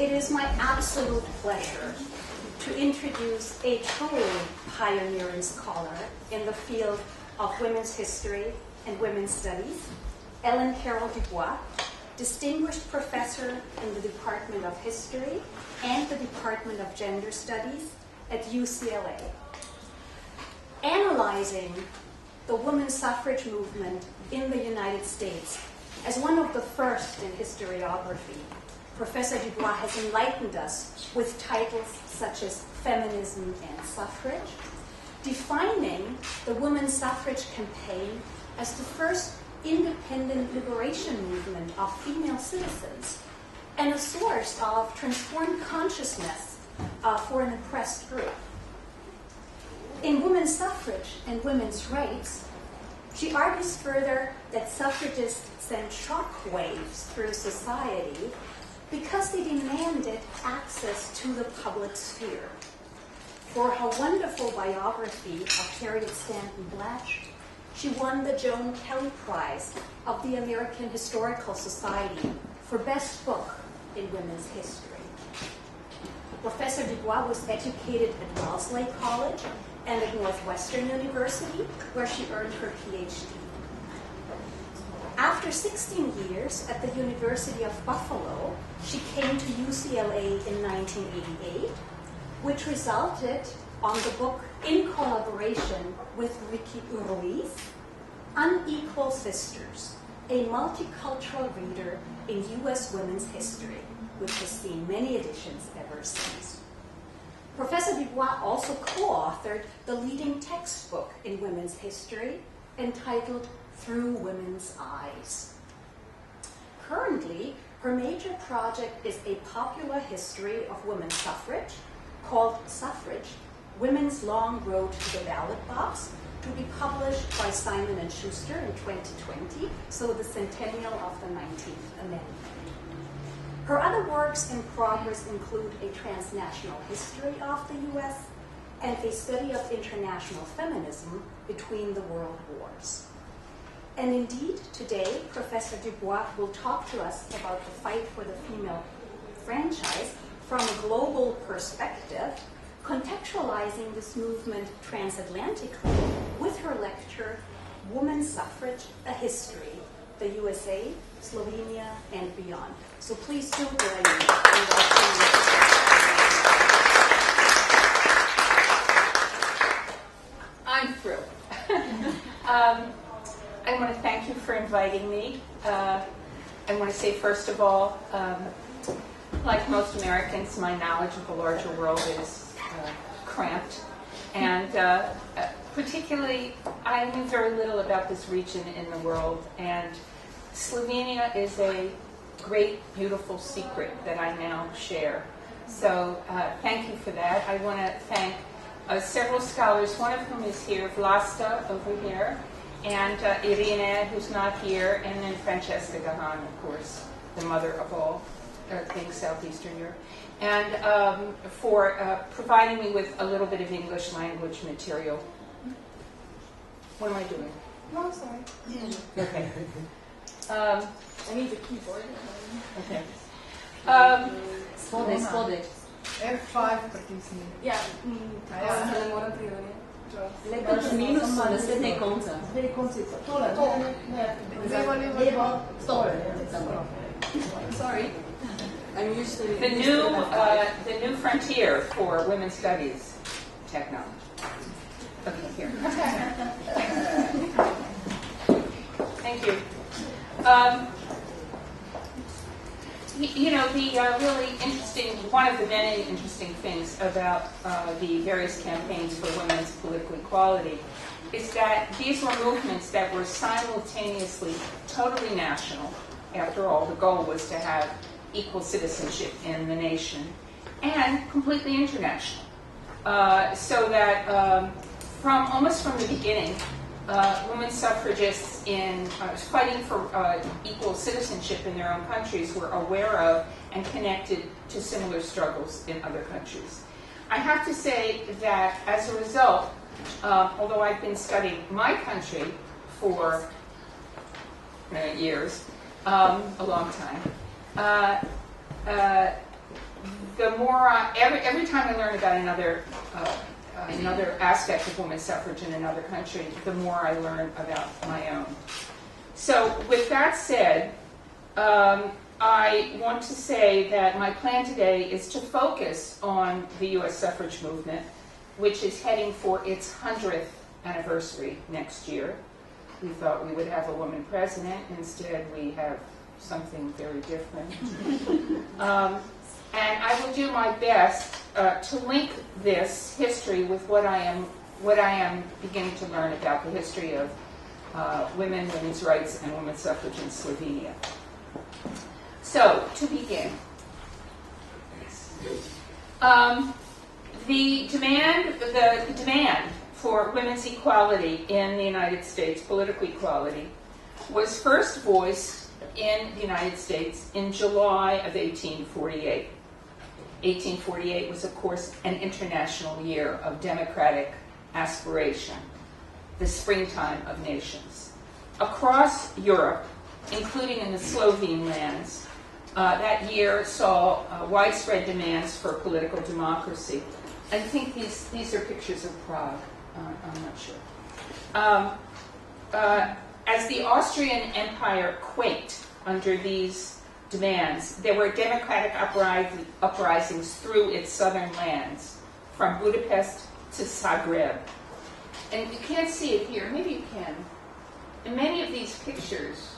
It is my absolute pleasure to introduce a truly pioneering scholar in the field of women's history and women's studies, Ellen Carroll DuBois, distinguished professor in the Department of History and the Department of Gender Studies at UCLA. Analyzing the women's suffrage movement in the United States as one of the first in historiography, Professor DuBois has enlightened us with titles such as Feminism and Suffrage, defining the women's suffrage campaign as the first independent liberation movement of female citizens and a source of transformed consciousness for an oppressed group. In Women's Suffrage and Women's Rights, she argues further that suffragists sent shockwaves through society because they demanded access to the public sphere. For her wonderful biography of Harriet Stanton Blatch, she won the Joan Kelly Prize of the American Historical Society for Best Book in Women's History. Professor DuBois was educated at Wellesley College and at Northwestern University, where she earned her PhD. After 16 years at the University of Buffalo, she came to UCLA in 1988, which resulted on the book in collaboration with Ricky Ruiz, Unequal Sisters, a multicultural reader in U.S. women's history, which has seen many editions ever since. Professor DuBois also co-authored the leading textbook in women's history, entitled Through Women's Eyes. Currently, her major project is a popular history of women's suffrage called Suffrage, Women's Long Road to the Ballot Box, to be published by Simon & Schuster in 2020, so the centennial of the 19th Amendment. Her other works in progress include a transnational history of the U.S. and a study of international feminism between the world wars. And indeed, today, Professor DuBois will talk to us about the fight for the female franchise from a global perspective, contextualizing this movement transatlantically with her lecture, Women's Suffrage, A History, the USA, Slovenia, and beyond. So please do join me. I'm thrilled. I want to thank you for inviting me. I want to say, first of all, like most Americans, my knowledge of the larger world is cramped. And particularly, I knew very little about this region in the world. And Slovenia is a great, beautiful secret that I now share. So thank you for that. I want to thank several scholars, one of whom is here, Vlasta over here, and Irina, who's not here, and then Francesca Gahan, of course, the mother of all things Southeastern Europe, and for providing me with a little bit of English language material. What am I doing? No, I'm sorry. Okay. I need the keyboard. Okay. Spodaj. F5 pritisni. Ja, se ne morem prijaviti. Lepo minus na naslednje konca. Dve koncice. Tole. Levo, stop. Sorry. I'm used to The new frontier for women's studies technology. Okay, here. Thank you. You know, the really interesting, one of the many interesting things about the various campaigns for women's political equality is that these were movements that were simultaneously totally national. After all, the goal was to have equal citizenship in the nation, and completely international. So that almost from the beginning, women suffragists fighting for equal citizenship in their own countries were aware of and connected to similar struggles in other countries. I have to say that as a result, although I've been studying my country for years, a long time, the more every time I learn about another aspect of women's suffrage in another country, the more I learn about my own. So with that said, I want to say that my plan today is to focus on the U.S. suffrage movement, which is heading for its 100th anniversary next year. We thought we would have a woman president. Instead, we have something very different. And I will do my best to link this history with what I am beginning to learn about the history of women, women's rights, and women's suffrage in Slovenia. So, to begin, the demand for women's equality in the United States, political equality, was first voiced in the United States in July of 1848. 1848 was, of course, an international year of democratic aspiration, the springtime of nations. Across Europe, including in the Slovene lands, that year saw widespread demands for political democracy. I think these are pictures of Prague. I'm not sure. As the Austrian Empire quaked under these demands, there were democratic uprisings through its southern lands, from Budapest to Zagreb. And you can't see it here. Maybe you can. In many of these pictures,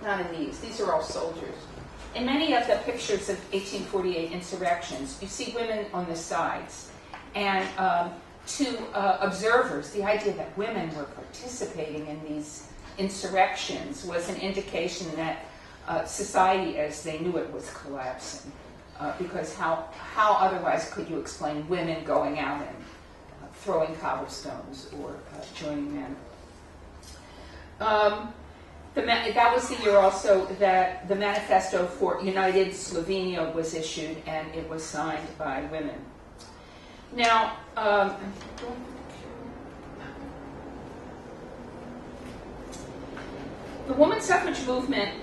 not in these are all soldiers. In many of the pictures of 1848 insurrections, you see women on the sides. And to observers, the idea that women were participating in these insurrections was an indication that society as they knew it was collapsing. Because how otherwise could you explain women going out and throwing cobblestones or joining men? That was the year also that the Manifesto for United Slovenia was issued, and it was signed by women. Now, the women's suffrage movement,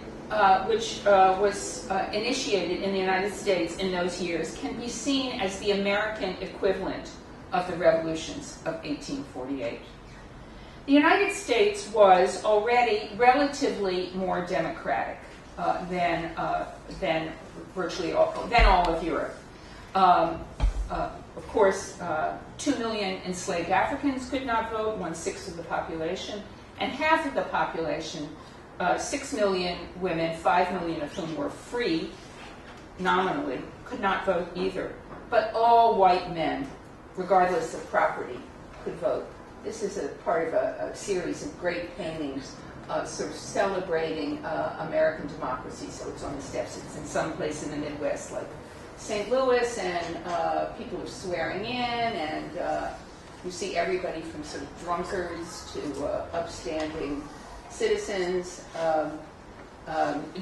which was initiated in the United States in those years, can be seen as the American equivalent of the revolutions of 1848. The United States was already relatively more democratic than all of Europe. Of course, 2 million enslaved Africans could not vote, 1/6 of the population, and half of the population, 6 million women, 5 million of whom were free, nominally, could not vote either. But all white men, regardless of property, could vote. This is a part of a series of great paintings sort of celebrating American democracy. So it's on the steps. It's in some place in the Midwest, like St. Louis, and people are swearing in, and you see everybody from sort of drunkards to upstanding citizens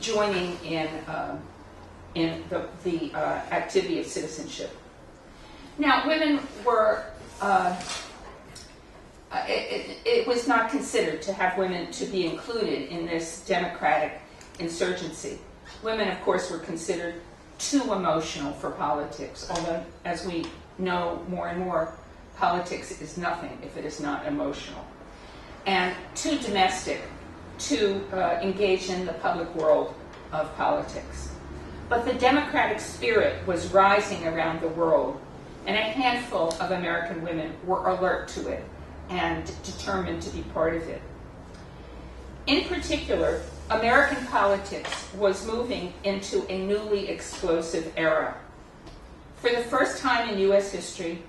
joining in the activity of citizenship. Now, women were... It was not considered to have women to be included in this democratic insurgency. Women, of course, were considered too emotional for politics, although, as we know more and more, politics is nothing if it is not emotional, and too domestic to engage in the public world of politics. But the democratic spirit was rising around the world, and a handful of American women were alert to it and determined to be part of it. In particular, American politics was moving into a newly explosive era. For the first time in U.S. history,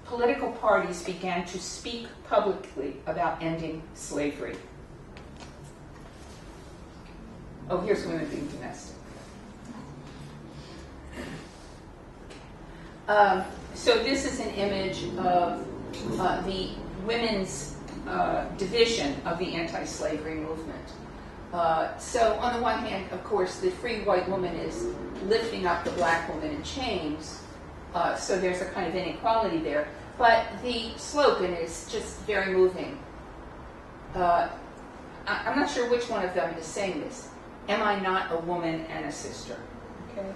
political parties began to speak publicly about ending slavery. Oh, here's women being domestic. So this is an image of the women's division of the anti-slavery movement. So on the one hand, of course, the free white woman is lifting up the black woman in chains, so there's a kind of inequality there. But the slogan is just very moving. I'm not sure which one of them is saying this. Am I not a woman and a sister? Okay.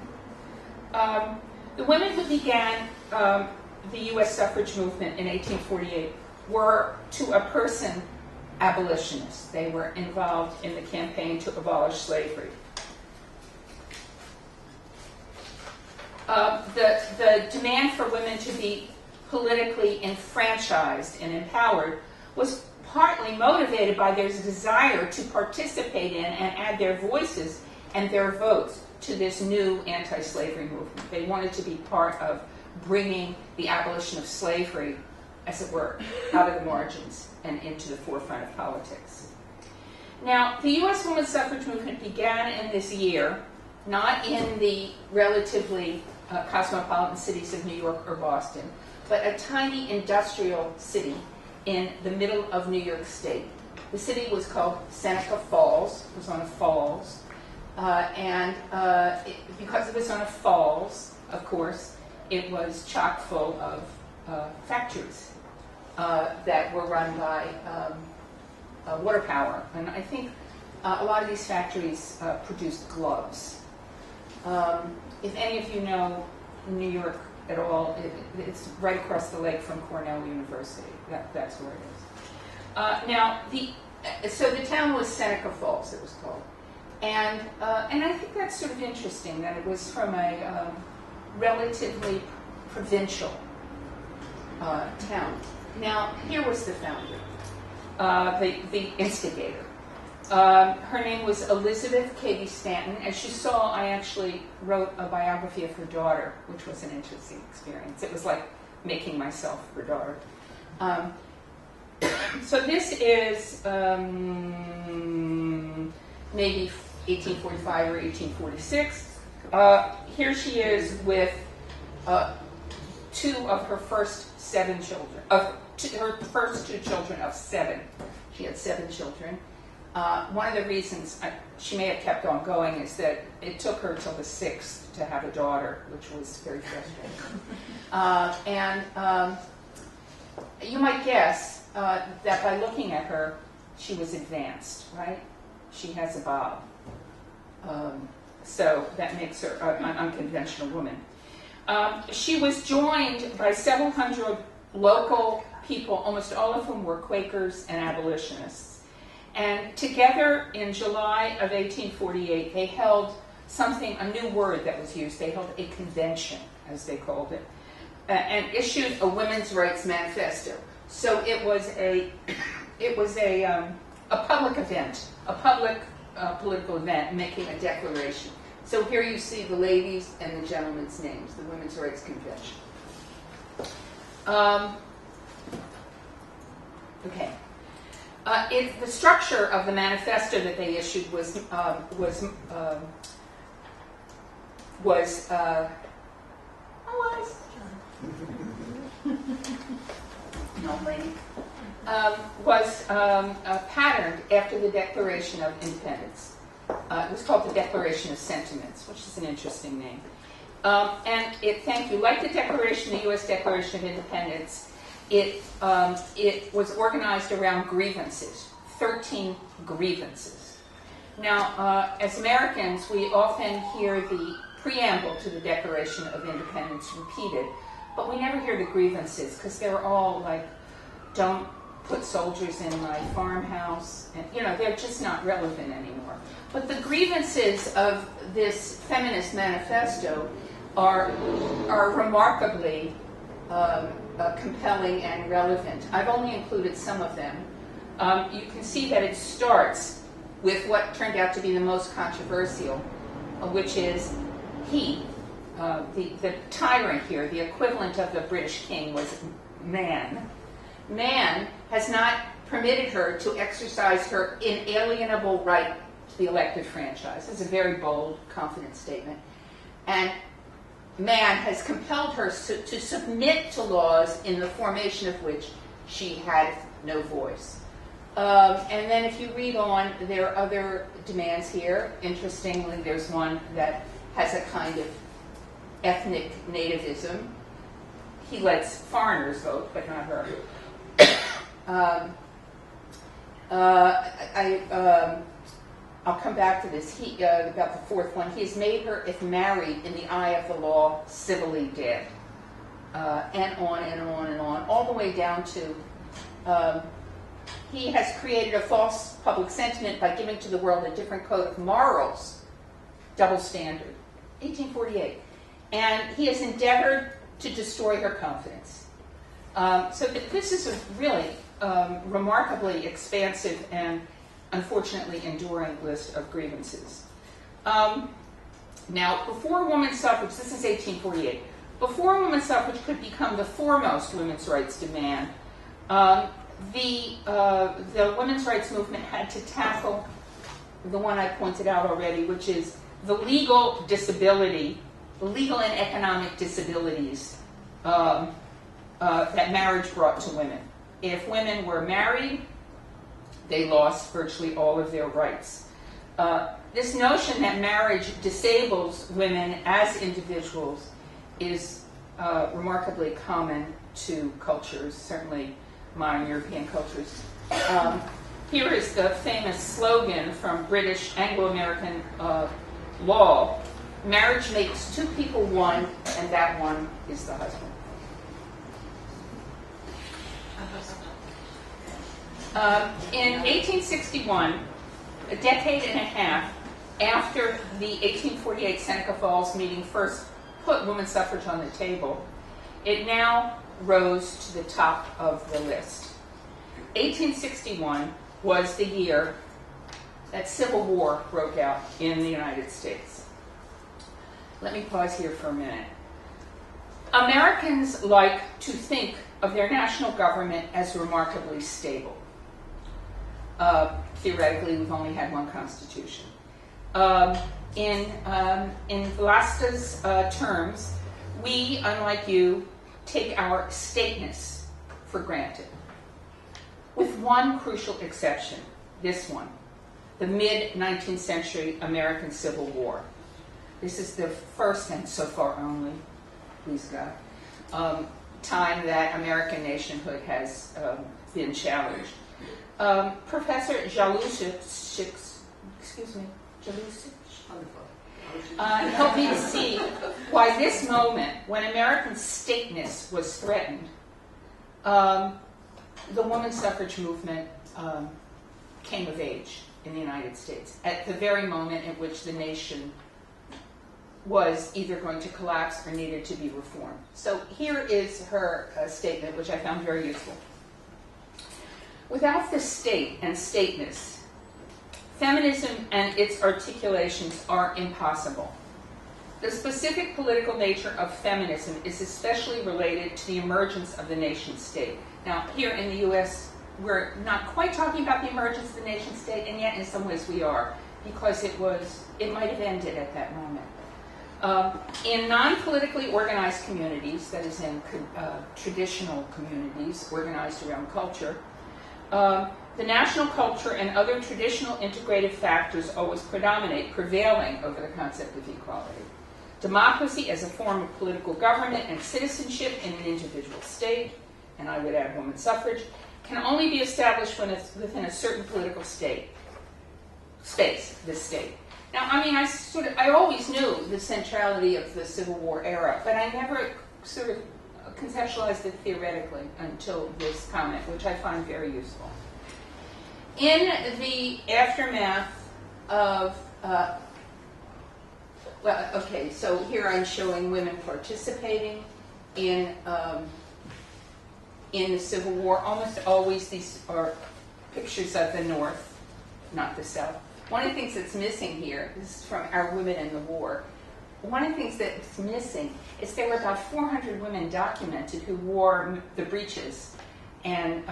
The women who began the U.S. suffrage movement in 1848 were, to a person, abolitionists. They were involved in the campaign to abolish slavery. The demand for women to be politically enfranchised and empowered was partly motivated by their desire to participate in and add their voices and their votes to this new anti-slavery movement. They wanted to be part of bringing the abolition of slavery, as it were, out of the margins and into the forefront of politics. Now, the U.S. women's suffrage movement began in this year, not in the relatively cosmopolitan cities of New York or Boston, but a tiny industrial city in the middle of New York State. The city was called Seneca Falls. It was on a falls. Because it was on a falls, of course, it was chock full of factories that were run by water power. And I think a lot of these factories produced gloves. If any of you know New York at all, it's right across the lake from Cornell University. That's where it is. So the town was Seneca Falls, it was called. And I think that's sort of interesting that it was from a relatively provincial town. Now, here was the founder, the instigator. Her name was Elizabeth Cady Stanton. As you saw, I actually wrote a biography of her daughter, which was an interesting experience. It was like making myself her daughter. So this is maybe 1845 or 1846. Here she is with two of her first 7 children. Her first 2 children of 7. She had 7 children. One of the reasons she may have kept on going is that it took her till the 6th to have a daughter, which was very frustrating. You might guess that by looking at her, she was advanced, right? She has a bob. So that makes her an unconventional woman. She was joined by several hundred local people, almost all of whom were Quakers and abolitionists. And together in July of 1848, they held something, a new word that was used. They held a convention, as they called it, and issued a women's rights manifesto. So it was a public event, a public political event, making a declaration. So here you see the ladies and the gentlemen's names, the Women's Rights Convention. Okay. The structure of the manifesto that they issued was patterned after the Declaration of Independence. It was called the Declaration of Sentiments, which is an interesting name. Thank you. Like the Declaration, the U.S. Declaration of Independence, it was organized around grievances, 13 grievances. Now, as Americans, we often hear the preamble to the Declaration of Independence repeated, but we never hear the grievances because they're all like, don't put soldiers in my farmhouse, and they're just not relevant anymore. But the grievances of this feminist manifesto are remarkably compelling and relevant. I've only included some of them. You can see that it starts with what turned out to be the most controversial, which is he, the tyrant here, the equivalent of the British king was man. Man has not permitted her to exercise her inalienable right to the elective franchise. It's a very bold, confident statement. And man has compelled her to submit to laws in the formation of which she had no voice. And then if you read on, there are other demands here. Interestingly, there's one that has a kind of ethnic nativism. He lets foreigners vote, but not her. I'll come back to this, about the fourth one. He has made her, if married, in the eye of the law, civilly dead. And on and on and on, all the way down to he has created a false public sentiment by giving to the world a different code of morals, double standard, 1848. And he has endeavored to destroy her confidence. So this is a really remarkably expansive and unfortunately enduring list of grievances. Now, before women's suffrage, this is 1848, before women's suffrage could become the foremost women's rights demand, the women's rights movement had to tackle the one I pointed out already, which is the legal disability, the legal and economic disabilities that marriage brought to women. If women were married, they lost virtually all of their rights. This notion that marriage disables women as individuals is remarkably common to cultures, certainly modern European cultures. Here is the famous slogan from British Anglo-American law: marriage makes two people one, and that one is the husband. In 1861, a decade and a half after the 1848 Seneca Falls meeting first put women's suffrage on the table, it now rose to the top of the list. 1861 was the year that civil war broke out in the United States. Let me pause here for a minute. Americans like to think of their national government as remarkably stable. Theoretically, we've only had one constitution. In Vlasta's terms, we, unlike you, take our stateness for granted. With one crucial exception, this one, the mid-19th century American Civil War. This is the first and so far only, please God, time that American nationhood has been challenged. Professor Jalusic, excuse me, helped me to see why this moment, when American stateness was threatened, the women's suffrage movement came of age in the United States, at the very moment in which the nation was either going to collapse or needed to be reformed. So here is her statement, which I found very useful. Without the state and stateness, feminism and its articulations are impossible. The specific political nature of feminism is especially related to the emergence of the nation state. Now, here in the U.S., we're not quite talking about the emergence of the nation state, and yet in some ways we are, because it might have ended at that moment. In non-politically organized communities, that is in traditional communities organized around culture, the national culture and other traditional integrative factors always predominate, prevailing over the concept of equality. Democracy as a form of political government and citizenship in an individual state, and I would add women's suffrage, can only be established when it's within a certain political space, this state. Now, I mean, I always knew the centrality of the Civil War era, but I never sort of conceptualized it theoretically until this comment, which I find very useful. In the aftermath of, well, okay, so here I'm showing women participating in the Civil War. Almost always these are pictures of the North, not the South. One of the things that's missing here, this is from Our Women in the War, one of the things that's missing is there were about 400 women documented who wore the breeches and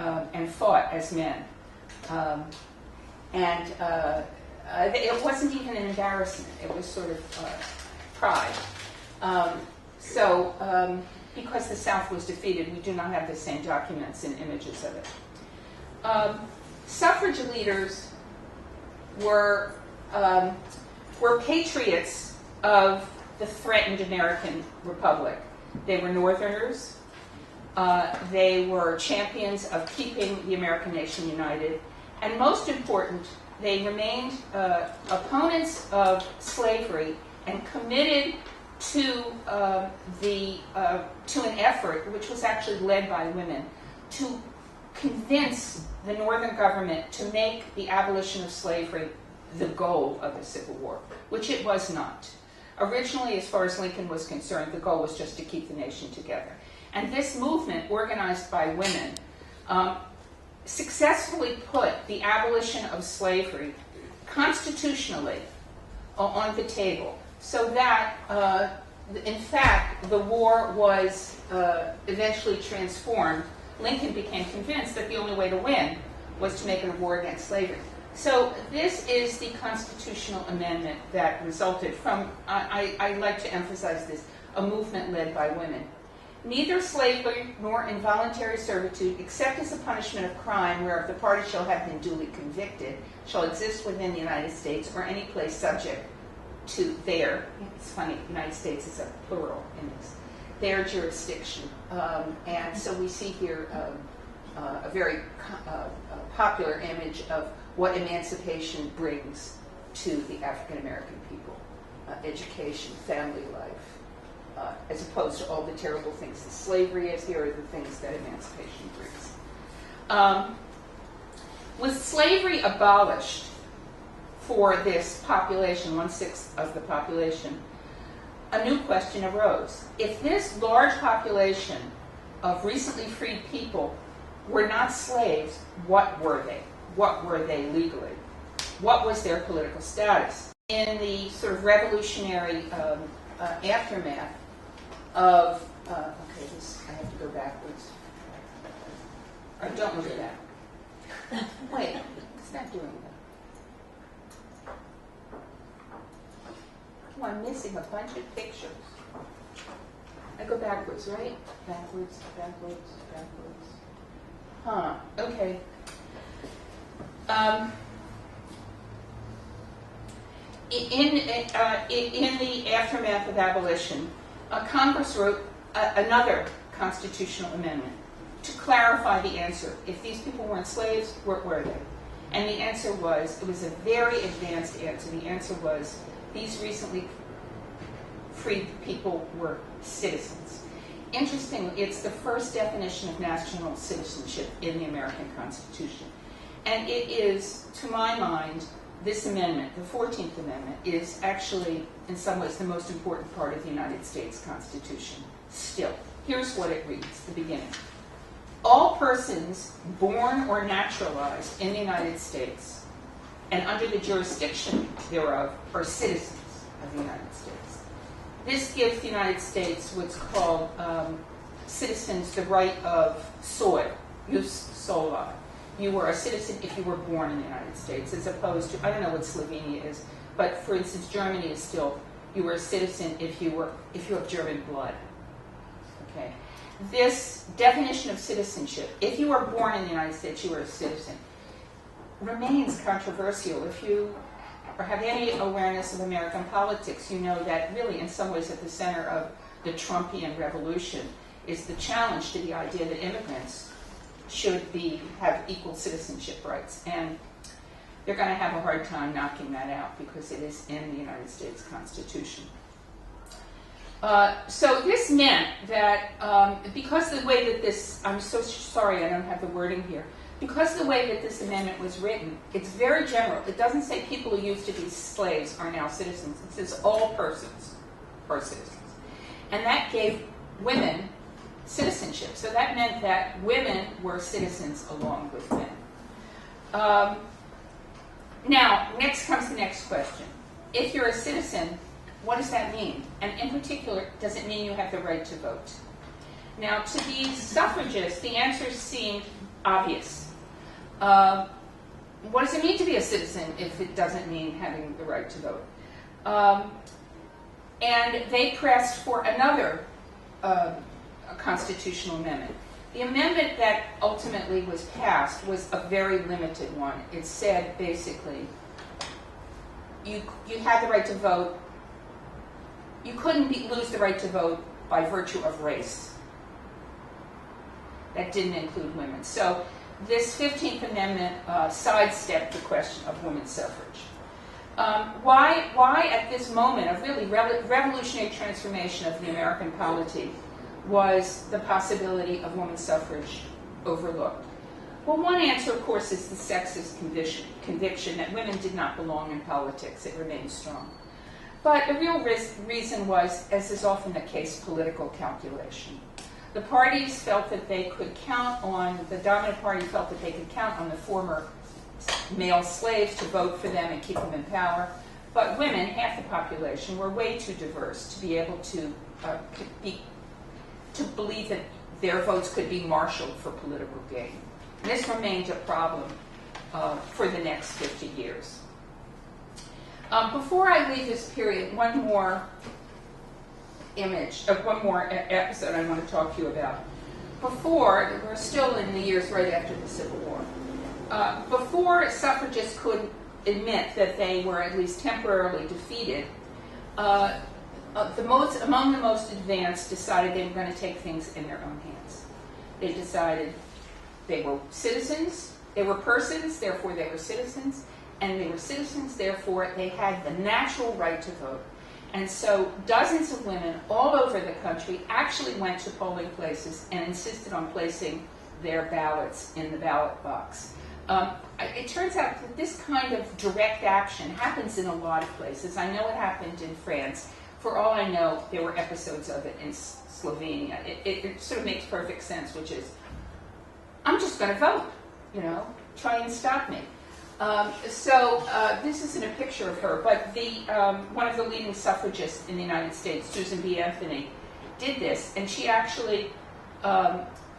fought as men. It wasn't even an embarrassment. It was sort of pride. Because the South was defeated, we do not have the same documents and images of it. Suffrage leaders were patriots of the threatened American Republic. They were Northerners. They were champions of keeping the American nation united. And most important, they remained opponents of slavery and committed to an effort, which was actually led by women, to convince the Northern government to make the abolition of slavery the goal of the Civil War, which it was not. Originally, as far as Lincoln was concerned, the goal was just to keep the nation together. And this movement, organized by women, successfully put the abolition of slavery constitutionally on the table, so that, in fact, the war was eventually transformed. Lincoln became convinced that the only way to win was to make it a war against slavery. So this is the constitutional amendment that resulted from, I like to emphasize this, a movement led by women. Neither slavery nor involuntary servitude, except as a punishment of crime whereof the party shall have been duly convicted, shall exist within the United States or any place subject to their, it's funny, United States is a plural in this, their jurisdiction. And so we see here a very popular image of what emancipation brings to the African American people. Education, family life, as opposed to all the terrible things that slavery is. Here are the things that emancipation brings. With slavery abolished for this population, 1/6 of the population, a new question arose. If this large population of recently freed people were not slaves, what were they? What were they legally? What was their political status? In the sort of revolutionary aftermath of, okay, I have to go backwards. Or don't look at that. Wait, it's not doing that. Oh, I'm missing a bunch of pictures. I go backwards, right? Backwards, backwards, backwards. Huh, okay. In the aftermath of abolition, Congress wrote another constitutional amendment to clarify the answer. If these people weren't slaves, what were they? And the answer was, it was a very advanced answer. The answer was, these recently freed people were citizens. Interestingly, it's the first definition of national citizenship in the American Constitution. And it is, to my mind, this amendment, the 14th Amendment, is actually, in some ways, the most important part of the United States Constitution still. Here's what it reads, the beginning. All persons born or naturalized in the United States and under the jurisdiction thereof are citizens of the United States. This gives the United States what's called citizens the right of soil, jus soli. You were a citizen if you were born in the United States, as opposed to, I don't know what Slovenia is, but for instance, Germany is still, you were a citizen if you have German blood. Okay. This definition of citizenship, if you were born in the United States, you were a citizen, remains controversial. If you have any awareness of American politics, you know that really, in some ways, at the center of the Trumpian revolution is the challenge to the idea that immigrants should have equal citizenship rights. And they're going to have a hard time knocking that out because it is in the United States Constitution. So this meant that because the way that this, I'm so sorry I don't have the wording here, because the way that this amendment was written, it's very general. It doesn't say people who used to be slaves are now citizens. It says all persons are citizens. And that gave women citizenship. So that meant that women were citizens along with men. Now, next comes the next question. If you're a citizen, what does that mean? And in particular, does it mean you have the right to vote? Now, to the suffragists, the answers seemed obvious. What does it mean to be a citizen if it doesn't mean having the right to vote? And they pressed for another constitutional amendment. The amendment that ultimately was passed was a very limited one. It said, basically, you had the right to vote. You couldn't lose the right to vote by virtue of race. That didn't include women. So this 15th Amendment sidestepped the question of women's suffrage. Why at this moment of really revolutionary transformation of the American polity was the possibility of women's suffrage overlooked? Well, one answer, of course, is the sexist conviction that women did not belong in politics. It remained strong. But the real reason was, as is often the case, political calculation. The parties felt that they could count on, the dominant party felt that they could count on the former male slaves to vote for them and keep them in power. But women, half the population, were way too diverse to be able to believe that their votes could be marshaled for political gain. And this remained a problem for the next 50 years. Before I leave this period, one more episode I want to talk to you about. Before, we're still in the years right after the Civil War. Before suffragists could admit that they were at least temporarily defeated, among the most advanced decided they were going to take things in their own hands. They decided they were citizens, they were persons, therefore they were citizens, and they were citizens, therefore they had the natural right to vote. And so dozens of women all over the country actually went to polling places and insisted on placing their ballots in the ballot box. It turns out that this kind of direct action happens in a lot of places. I know it happened in France. For all I know, there were episodes of it in Slovenia. It sort of makes perfect sense, which is, I'm just going to vote, try and stop me. This isn't a picture of her, but one of the leading suffragists in the United States, Susan B. Anthony, did this, and she actually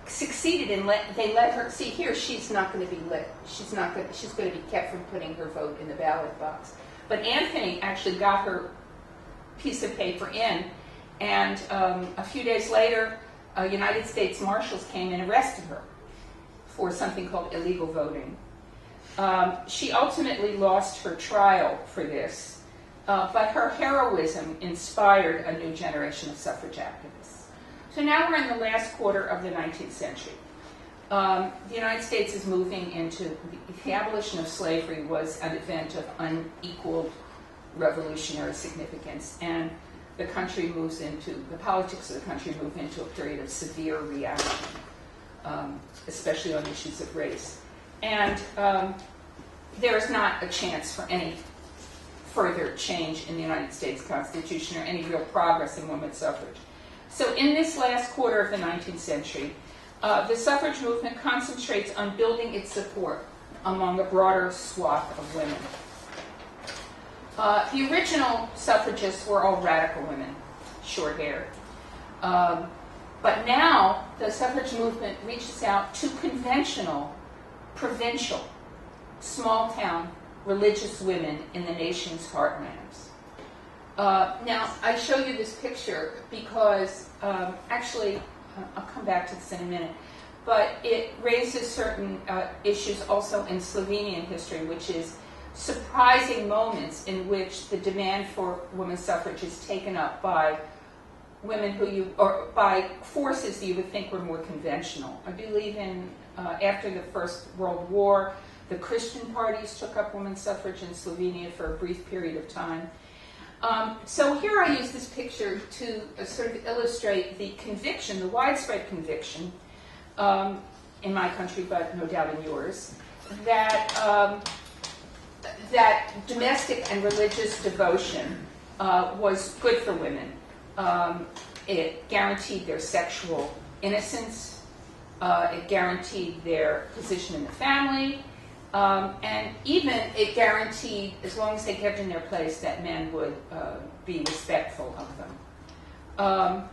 succeeded in they let her see here. She's not going to be lit. She's going to be kept from putting her vote in the ballot box. But Anthony actually got her piece of paper in, and a few days later, United States Marshals came and arrested her for something called illegal voting. She ultimately lost her trial for this, but her heroism inspired a new generation of suffrage activists. So now we're in the last quarter of the 19th century. The United States is moving into, the abolition of slavery was an event of unequaled revolutionary significance, and the politics of the country move into a period of severe reaction, especially on issues of race. And there is not a chance for any further change in the United States Constitution or any real progress in women's suffrage. So in this last quarter of the 19th century, the suffrage movement concentrates on building its support among a broader swath of women. The original suffragists were all radical women, short-haired. But now the suffrage movement reaches out to conventional, provincial, small-town, religious women in the nation's heartlands. Now, I show you this picture because, actually, I'll come back to this in a minute, but it raises certain issues also in Slovenian history, which is surprising moments in which the demand for women's suffrage is taken up by women or by forces that you would think were more conventional. I believe after the First World War, the Christian parties took up women's suffrage in Slovenia for a brief period of time. So here I use this picture to sort of illustrate the conviction, the widespread conviction in my country, but no doubt in yours, that domestic and religious devotion was good for women. It guaranteed their sexual innocence. It guaranteed their position in the family. And even it guaranteed, as long as they kept in their place, that men would be respectful of them.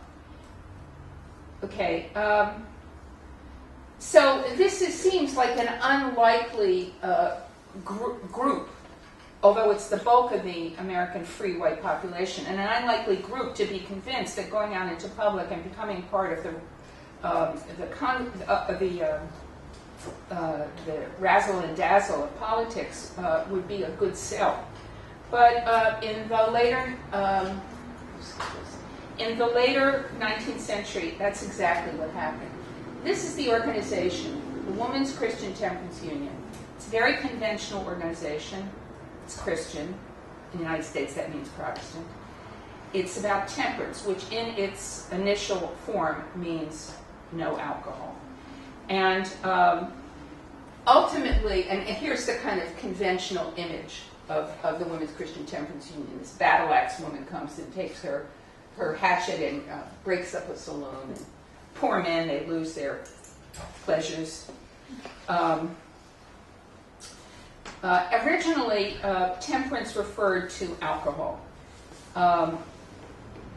So this seems like an unlikely group, although it's the bulk of the American free white population, and an unlikely group to be convinced that going out into public and becoming part of the razzle and dazzle of politics would be a good sell. But in the later 19th century, that's exactly what happened. This is the organization the Women's Christian Temperance Union. It's a very conventional organization. It's Christian. In the United States, that means Protestant. It's about temperance, which in its initial form means no alcohol. And ultimately, and here's the kind of conventional image of the Women's Christian Temperance Union. This battle axe woman comes and takes her hatchet and breaks up a saloon. And poor men, they lose their pleasures. Originally, temperance referred to alcohol.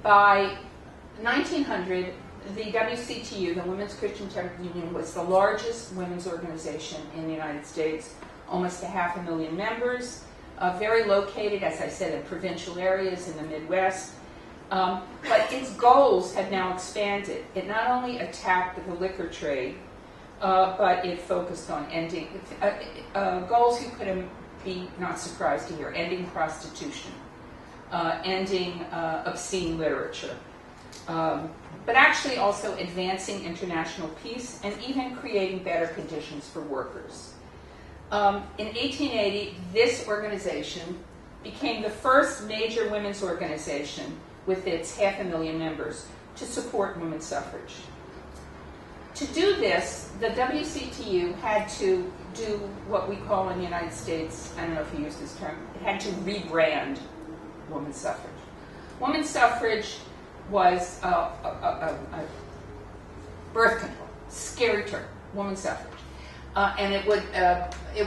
By 1900, the WCTU, the Women's Christian Temperance Union, was the largest women's organization in the United States, almost 500,000 members, very located, as I said, in provincial areas in the Midwest. But its goals have now expanded. It not only attacked the liquor trade, but it focused on ending goals you could be not surprised to hear: ending prostitution, ending obscene literature, but actually also advancing international peace and even creating better conditions for workers. In 1880, this organization became the first major women's organization with its 500,000 members to support women's suffrage. To do this, the WCTU had to do what we call in the United States, I don't know if you use this term, it had to rebrand women's suffrage. Women's suffrage was birth control, scary term, women's suffrage. And it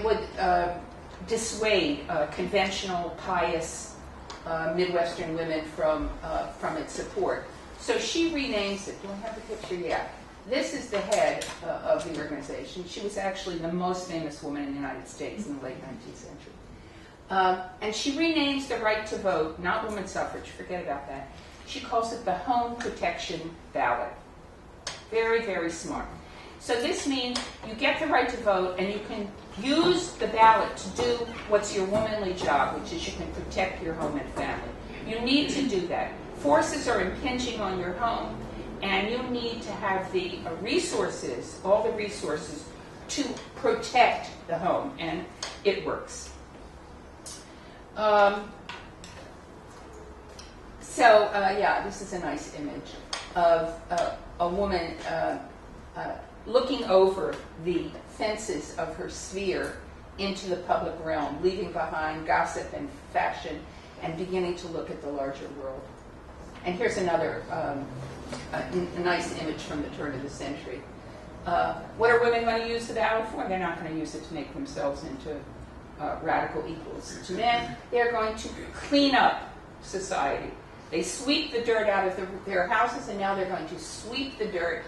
would dissuade conventional, pious Midwestern women from its support. So she renames it. Do I have the picture? Yeah. This is the head of the organization. She was actually the most famous woman in the United States in the late 19th century. And she renames the right to vote, not women's suffrage, forget about that. She calls it the Home Protection Ballot. Very, very smart. So this means you get the right to vote and you can use the ballot to do what's your womanly job, which is you can protect your home and family. You need to do that. Forces are impinging on your home, and you need to have the resources, all the resources, to protect the home, and it works. This is a nice image of a woman looking over the fences of her sphere into the public realm, leaving behind gossip and fashion, and beginning to look at the larger world. And here's another a nice image from the turn of the century. What are women going to use the ballot for? They're not going to use it to make themselves into radical equals to men. They're going to clean up society. They sweep the dirt out of their houses, and now they're going to sweep the dirt.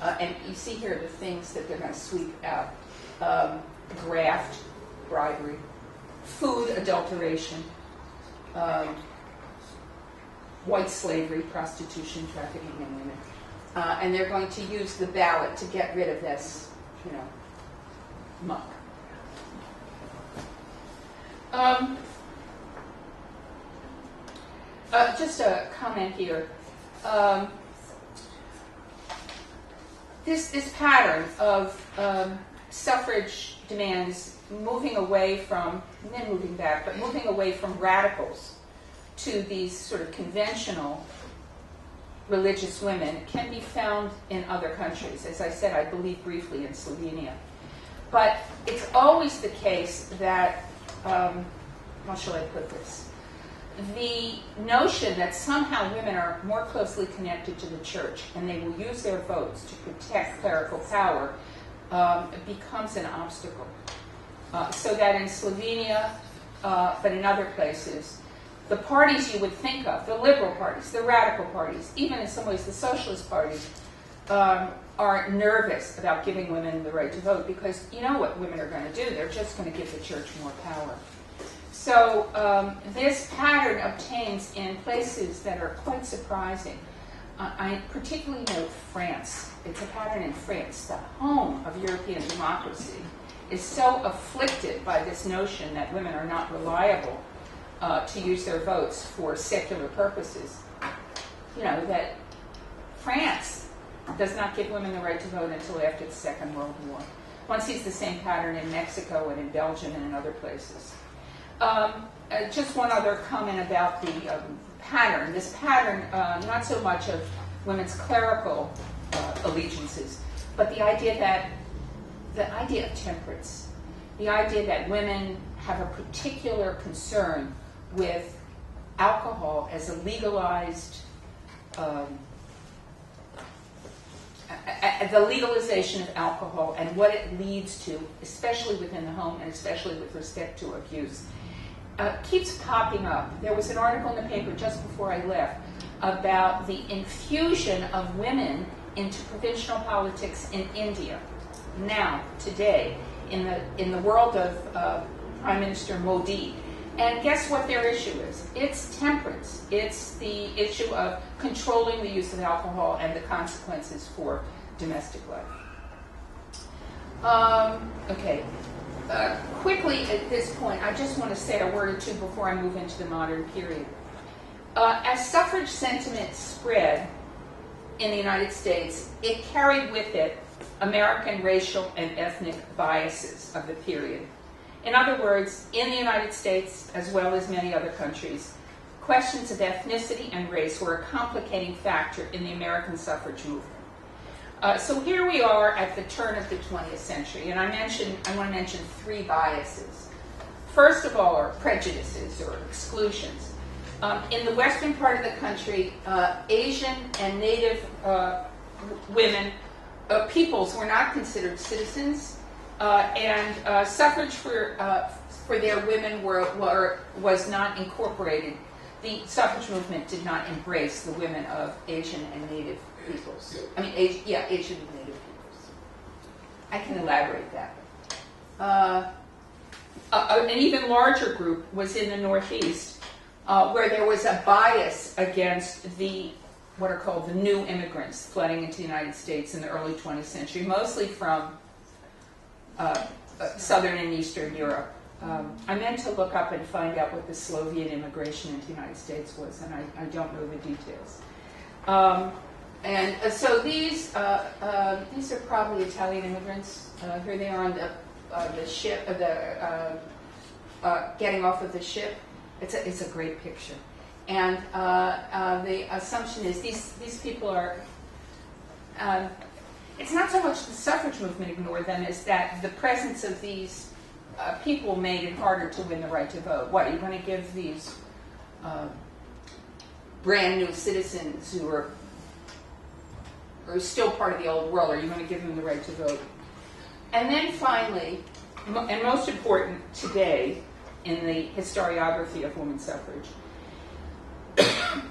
And you see here the things that they're going to sweep out. Graft, bribery, food adulteration, white slavery, prostitution, trafficking in women. And they're going to use the ballot to get rid of this, muck. Just a comment here. This pattern of suffrage demands moving away from, and then moving back, but moving away from radicals to these sort of conventional religious women can be found in other countries. As I said, I believe briefly in Slovenia. But it's always the case that, how shall I put this? The notion that somehow women are more closely connected to the church and they will use their votes to protect clerical power becomes an obstacle. So that in Slovenia, but in other places, the parties you would think of, the liberal parties, the radical parties, even in some ways the socialist parties, are nervous about giving women the right to vote because you know what women are going to do. They're just going to give the church more power. So this pattern obtains in places that are quite surprising. I particularly note France. It's a pattern in France. The home of European democracy is so afflicted by this notion that women are not reliable to use their votes for secular purposes. That France does not give women the right to vote until after the Second World War. One sees the same pattern in Mexico and in Belgium and in other places. Just one other comment about the pattern. This pattern, not so much of women's clerical allegiances, but the idea of temperance, the idea that women have a particular concern with alcohol as a legalized, the legalization of alcohol and what it leads to, especially within the home and especially with respect to abuse, keeps popping up. There was an article in the paper just before I left about the infusion of women into provincial politics in India. Now, today, in the world of Prime Minister Modi. And guess what their issue is? It's temperance. It's the issue of controlling the use of alcohol and the consequences for domestic life. Okay. Quickly at this point, I just want to say a word or two before I move into the modern period. As suffrage sentiment spread in the United States, it carried with it American racial and ethnic biases of the period. In other words, in the United States, as well as many other countries, questions of ethnicity and race were a complicating factor in the American suffrage movement. So here we are at the turn of the 20th century, and I want to mention three biases. First of all are prejudices or exclusions. In the western part of the country, Asian and Native women, peoples were not considered citizens, and suffrage for their women was not incorporated. The suffrage movement did not embrace the women of Asian and Native peoples. Asian and Native peoples. I can elaborate that. An even larger group was in the Northeast, where there was a bias against what are called the new immigrants flooding into the United States in the early 20th century, mostly from Southern and Eastern Europe. I meant to look up and find out what the Slovene immigration into the United States was, and I don't know the details. So these are probably Italian immigrants. Here they are on the ship, getting off of the ship. It's a great picture. And the assumption is these people are, it's not so much the suffrage movement ignored them, as that the presence of these people made it harder to win the right to vote. What, are you going to give these brand new citizens who are still part of the old world, are you going to give them the right to vote? And then finally, and most important today in the historiography of women's suffrage,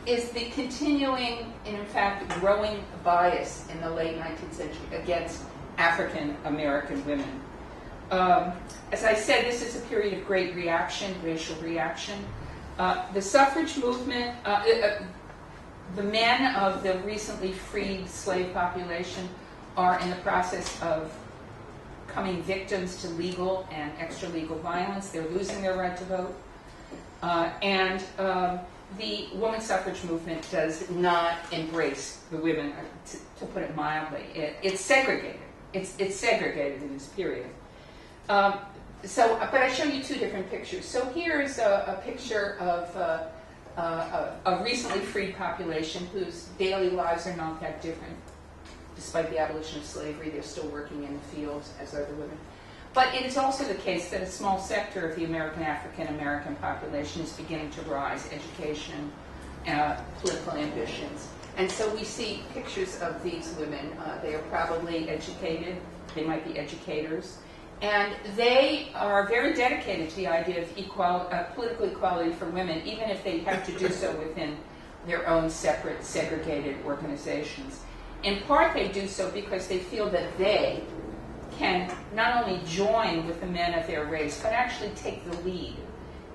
is the continuing and in fact growing bias in the late 19th century against African American women. As I said, this is a period of great reaction, racial reaction. The suffrage movement, the men of the recently freed slave population are in the process of becoming victims to legal and extra-legal violence. They're losing their right to vote. The women's suffrage movement does not embrace the women, to put it mildly. It's segregated. It's segregated in this period. But I show you two different pictures. So here's a picture of a recently freed population whose daily lives are not that different. Despite the abolition of slavery, they're still working in the fields, as are the women. But it is also the case that a small sector of the African-American population is beginning to rise, education, political ambitions. And so we see pictures of these women. They are probably educated. They might be educators. And they are very dedicated to the idea of political equality for women, even if they have to do so within their own separate, segregated organizations. In part, they do so because they feel that they can not only join with the men of their race, but actually take the lead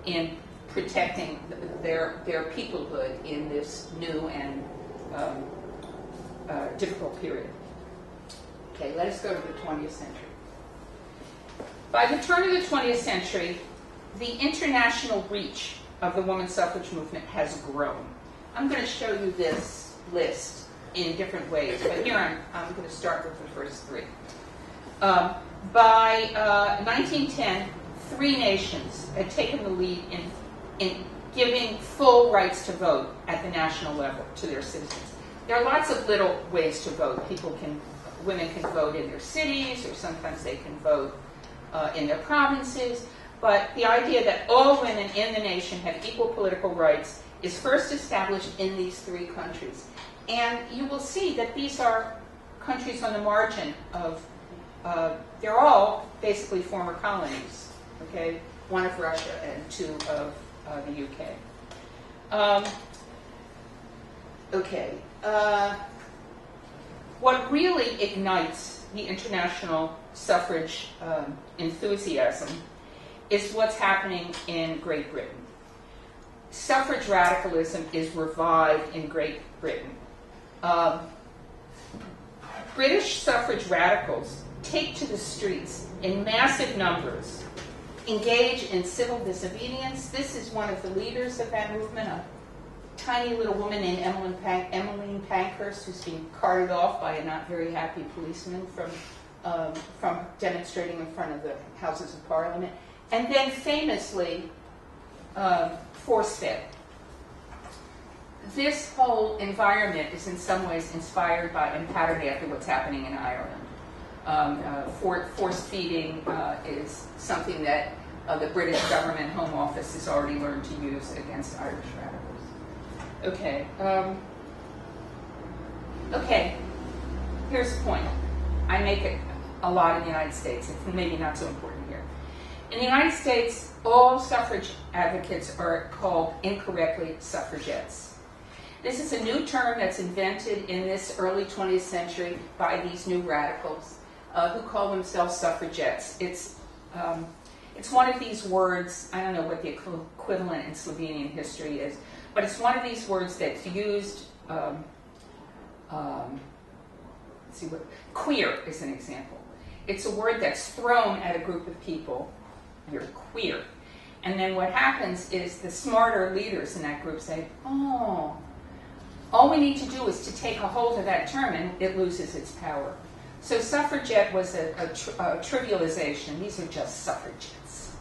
in protecting their peoplehood in this new and difficult period. Okay, let us go to the 20th century. By the turn of the 20th century, the international reach of the women's suffrage movement has grown. I'm going to show you this list in different ways, but here I'm going to start with the first three. By 1910, 3 nations had taken the lead in giving full rights to vote at the national level to their citizens. There are lots of little ways to vote. Women can vote in their cities, or sometimes they can vote in their provinces. But the idea that all women in the nation have equal political rights is first established in these 3 countries. And you will see that these are countries on the margin of, they're all basically former colonies, okay? 1 of Russia and 2 of the UK. What really ignites the international suffrage enthusiasm is what's happening in Great Britain. Suffrage radicalism is revived in Great Britain. British suffrage radicals take to the streets in massive numbers, engage in civil disobedience. This is one of the leaders of that movement, a tiny little woman named Emmeline Pankhurst, who's being carted off by a not very happy policeman from demonstrating in front of the Houses of Parliament, and then famously force-fed. This whole environment is in some ways inspired by and patterned after what's happening in Ireland. Force feeding is something that the British government Home Office has already learned to use against Irish radicals. Okay, here's the point. I make it a lot in the United States. It's maybe not so important here. In the United States, all suffrage advocates are called incorrectly suffragettes. This is a new term that's invented in this early 20th century by these new radicals who call themselves suffragettes. It's one of these words, I don't know what the equivalent in Slovenian history is, but it's one of these words that's used, queer is an example. It's a word that's thrown at a group of people, you're queer. And then what happens is the smarter leaders in that group say, oh, all we need to do is to take a hold of that term and it loses its power. So suffragette was a trivialization. These are just suffragettes.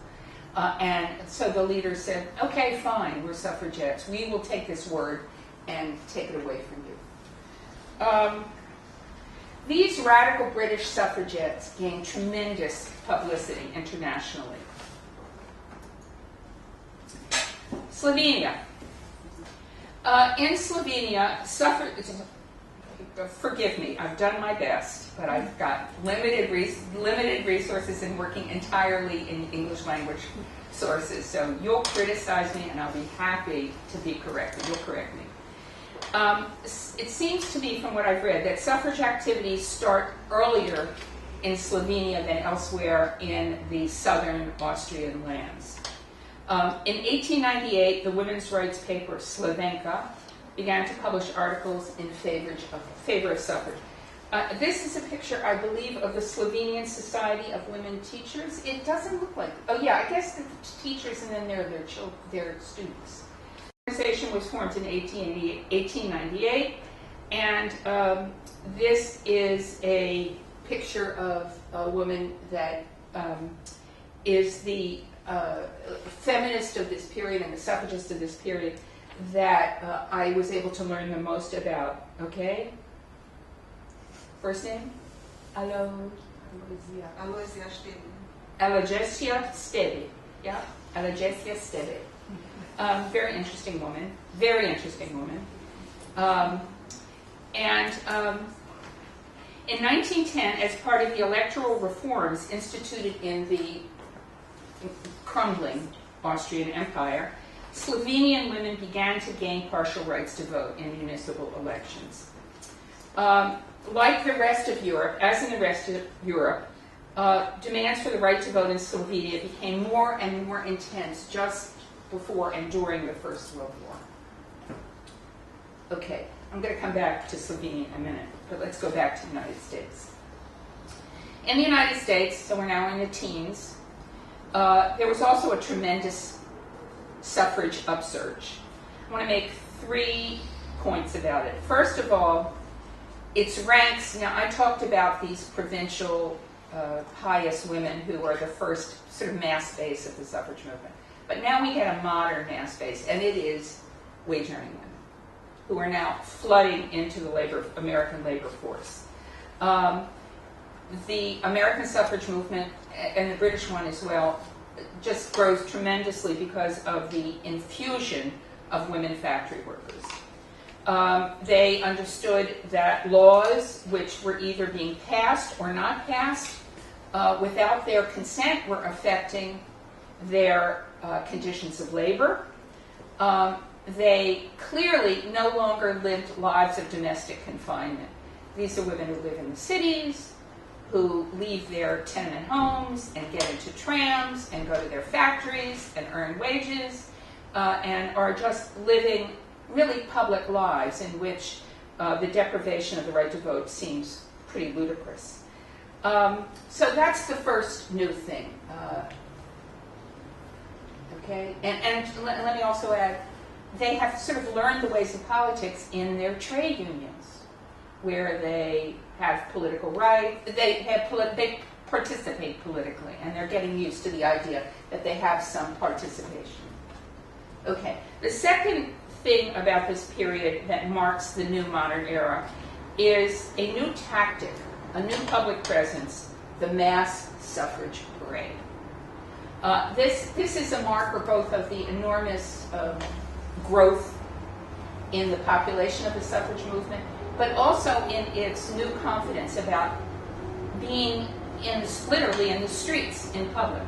And so the leaders said, okay, fine, we're suffragettes. We will take this word and take it away from you. These radical British suffragettes gained tremendous publicity internationally. Slovenia. In Slovenia, forgive me, I've done my best, but I've got limited resources in working entirely in English language sources. So you'll criticize me and I'll be happy to be corrected. You'll correct me. It seems to me from what I've read that suffrage activities start earlier in Slovenia than elsewhere in the southern Austrian lands. In 1898, the women's rights paper Slovenka began to publish articles in favor of suffrage. This is a picture, I believe, of the Slovenian Society of Women Teachers. It doesn't look like, oh yeah, I guess the teachers and then their students. The organization was formed in 1898, and this is a picture of a woman that is the feminist of this period and the suffragist of this period that I was able to learn the most about. Okay? First name? Aloysia Stebe. Yeah? Aloysia Stebe. Very interesting woman. Very interesting woman. In 1910, as part of the electoral reforms instituted in the crumbling Austrian Empire, Slovenian women began to gain partial rights to vote in municipal elections. Like the rest of Europe, as in the rest of Europe, demands for the right to vote in Slovenia became more and more intense just before and during the First World War. Okay, I'm going to come back to Slovenia in a minute, but let's go back to the United States. In the United States, so we're now in the teens, there was also a tremendous suffrage upsurge. I want to make 3 points about it. First of all, its ranks, now I talked about these provincial pious women who are the first sort of mass base of the suffrage movement. But now we get a modern mass base, and it is wage earning women who are now flooding into the American labor force. The American suffrage movement, and the British one as well, just grows tremendously because of the infusion of women factory workers. They understood that laws which were either being passed or not passed without their consent were affecting their conditions of labor. They clearly no longer lived lives of domestic confinement. These are women who live in the cities, who leave their tenement homes and get into trams and go to their factories and earn wages and are just living really public lives in which the deprivation of the right to vote seems pretty ludicrous. So that's the first new thing. Okay, and let me also add, they have sort of learned the ways of politics in their trade unions, where they have political rights, they participate politically, and they're getting used to the idea that they have some participation. Okay, the second thing about this period that marks the new modern era is a new tactic, a new public presence, the mass suffrage parade. This is a marker both of the enormous growth in the population of the suffrage movement, but also in its new confidence about being literally in the streets in public.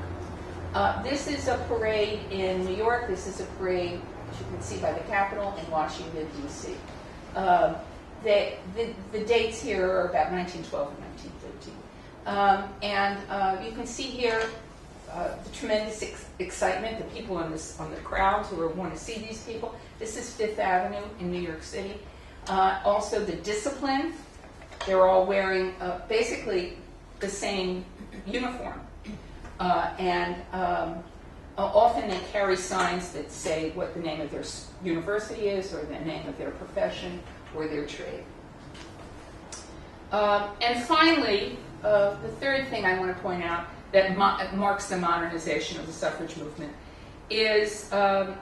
This is a parade in New York. This is a parade, as you can see, by the Capitol in Washington, D.C. The dates here are about 1912 and 1913. And you can see here the tremendous excitement, the people on the crowds who want to see these people. This is Fifth Avenue in New York City. Also the discipline. They're all wearing basically the same uniform. And often they carry signs that say what the name of their university is, or the name of their profession, or their trade. And finally, the third thing I want to point out that marks the modernization of the suffrage movement is a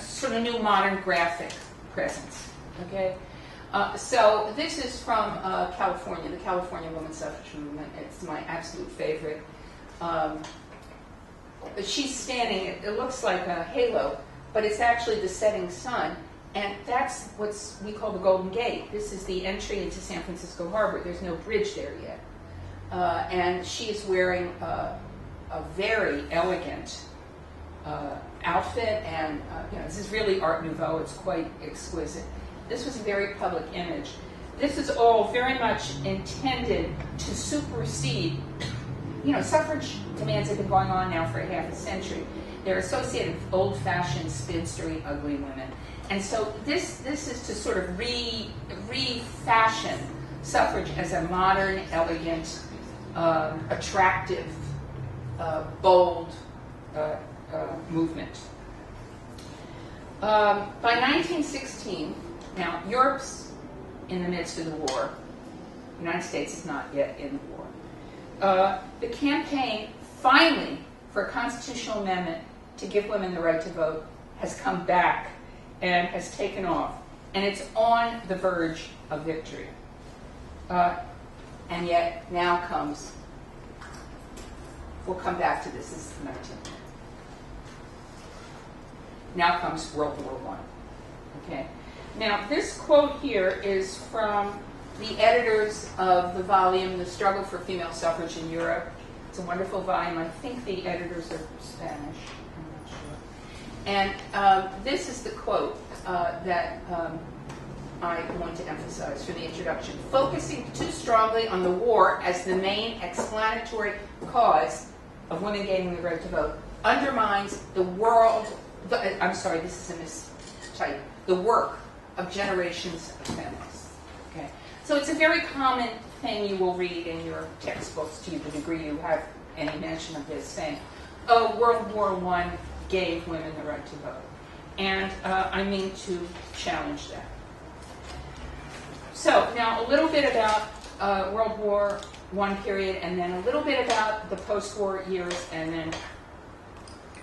sort of new modern graphic presence. Okay, so this is from California, the California women's suffrage movement. It's my absolute favorite. She's standing. It looks like a halo, but it's actually the setting sun. And that's what we call the Golden Gate. This is the entry into San Francisco Harbor. There's no bridge there yet. And she's wearing a very elegant outfit, and this is really Art Nouveau. It's quite exquisite. This was a very public image. This is all very much intended to supersede. Suffrage demands have been going on now for half a century. They're associated with old-fashioned, spinstery, ugly women. And so this is to sort of refashion suffrage as a modern, elegant, attractive, bold movement. By 1916, now Europe's in the midst of the war. The United States is not yet in the war. The campaign, finally, for a constitutional amendment to give women the right to vote has come back and has taken off. And it's on the verge of victory. And yet, now comes, we'll come back to this, this is the 19th. Now comes World War I. Okay. Now, this quote here is from the editors of the volume, The Struggle for Female Suffrage in Europe. It's a wonderful volume. I think the editors are Spanish. I'm not sure. And this is the quote that I want to emphasize for the introduction. Focusing too strongly on the war as the main explanatory cause of women gaining the right to vote undermines the work of generations of feminists. Okay, so it's a very common thing you will read in your textbooks to the degree you have any mention of this, saying, "Oh, World War I gave women the right to vote," and I mean to challenge that. So now a little bit about World War one period, and then a little bit about the post-war years, and then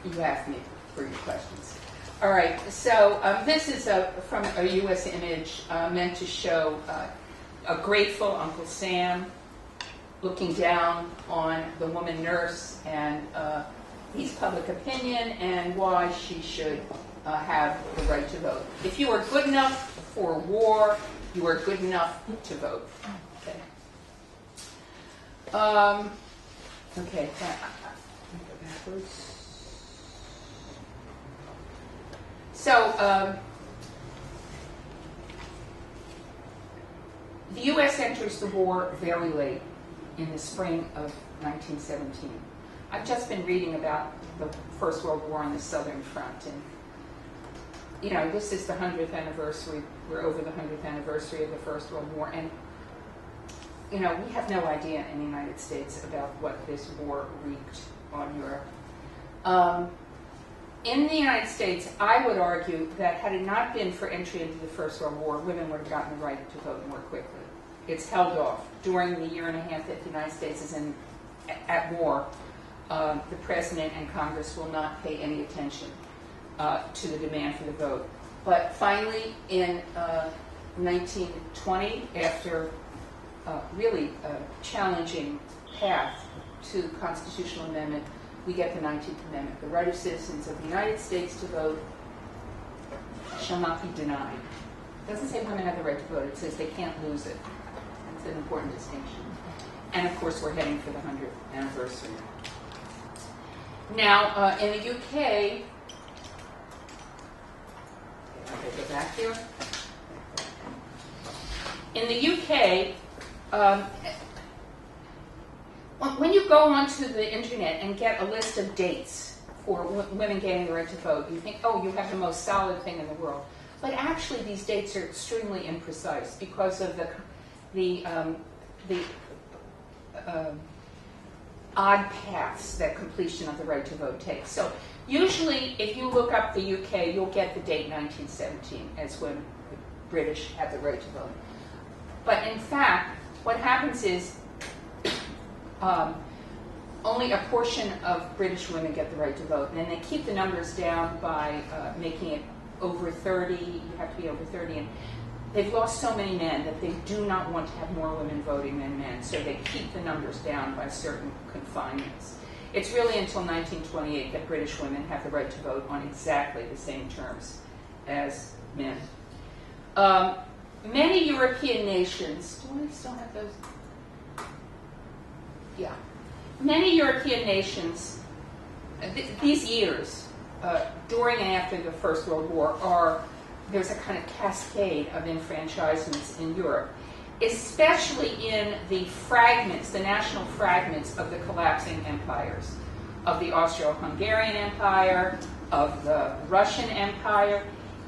you ask me for your questions. All right, so this is from a U.S. image meant to show a grateful Uncle Sam looking down on the woman nurse and his public opinion and why she should have the right to vote. If you are good enough for war, you are good enough to vote. Okay. Okay. Go backwards. So, the U.S. enters the war very late, in the spring of 1917. I've just been reading about the First World War on the Southern Front, and you know, this is the 100th anniversary. We're over the 100th anniversary of the First World War, and you know, we have no idea in the United States about what this war wreaked on Europe. In the United States, I would argue that had it not been for entry into the First World War, women would have gotten the right to vote more quickly. It's held off. During the year and a half that the United States is at war, the President and Congress will not pay any attention to the demand for the vote. But finally, in 1920, after really a challenging path to constitutional amendment, we get the 19th Amendment. The right of citizens of the United States to vote shall not be denied. It doesn't say women have the right to vote. It says they can't lose it. That's an important distinction. And of course, we're heading for the 100th anniversary. Now, in the UK, I'll go back here. In the UK, when you go onto the internet and get a list of dates for women getting the right to vote, you think, oh, you have the most solid thing in the world. But actually, these dates are extremely imprecise because of the odd paths that completion of the right to vote takes. So usually, if you look up the UK, you'll get the date 1917 as when the British had the right to vote. But in fact, what happens is only a portion of British women get the right to vote, and then they keep the numbers down by making it over 30. You have to be over 30, and they've lost so many men that they do not want to have more women voting than men, so they keep the numbers down by certain confinements. It's really until 1928 that British women have the right to vote on exactly the same terms as men. Many European nations, do we still have those? Yeah. Many European nations, these years, during and after the First World War, there's a kind of cascade of enfranchisements in Europe, especially in the fragments, the national fragments of the collapsing empires, of the Austro-Hungarian Empire, of the Russian Empire,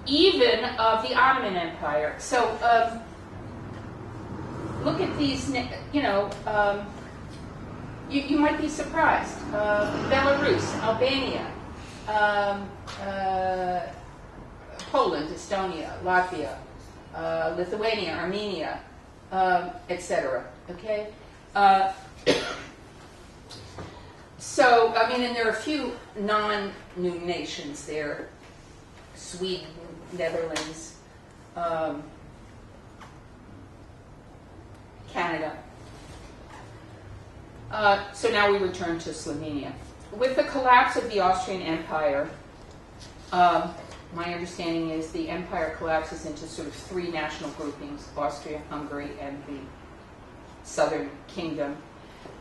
even of the Ottoman Empire. So look at these, you know, you might be surprised. Belarus, Albania, Poland, Estonia, Latvia, Lithuania, Armenia, etc. Okay? So, I mean, and there are a few non-new nations there. Sweden, Netherlands, Canada. So now we return to Slovenia. With the collapse of the Austrian Empire, my understanding is the empire collapses into sort of three national groupings: Austria, Hungary, and the Southern Kingdom.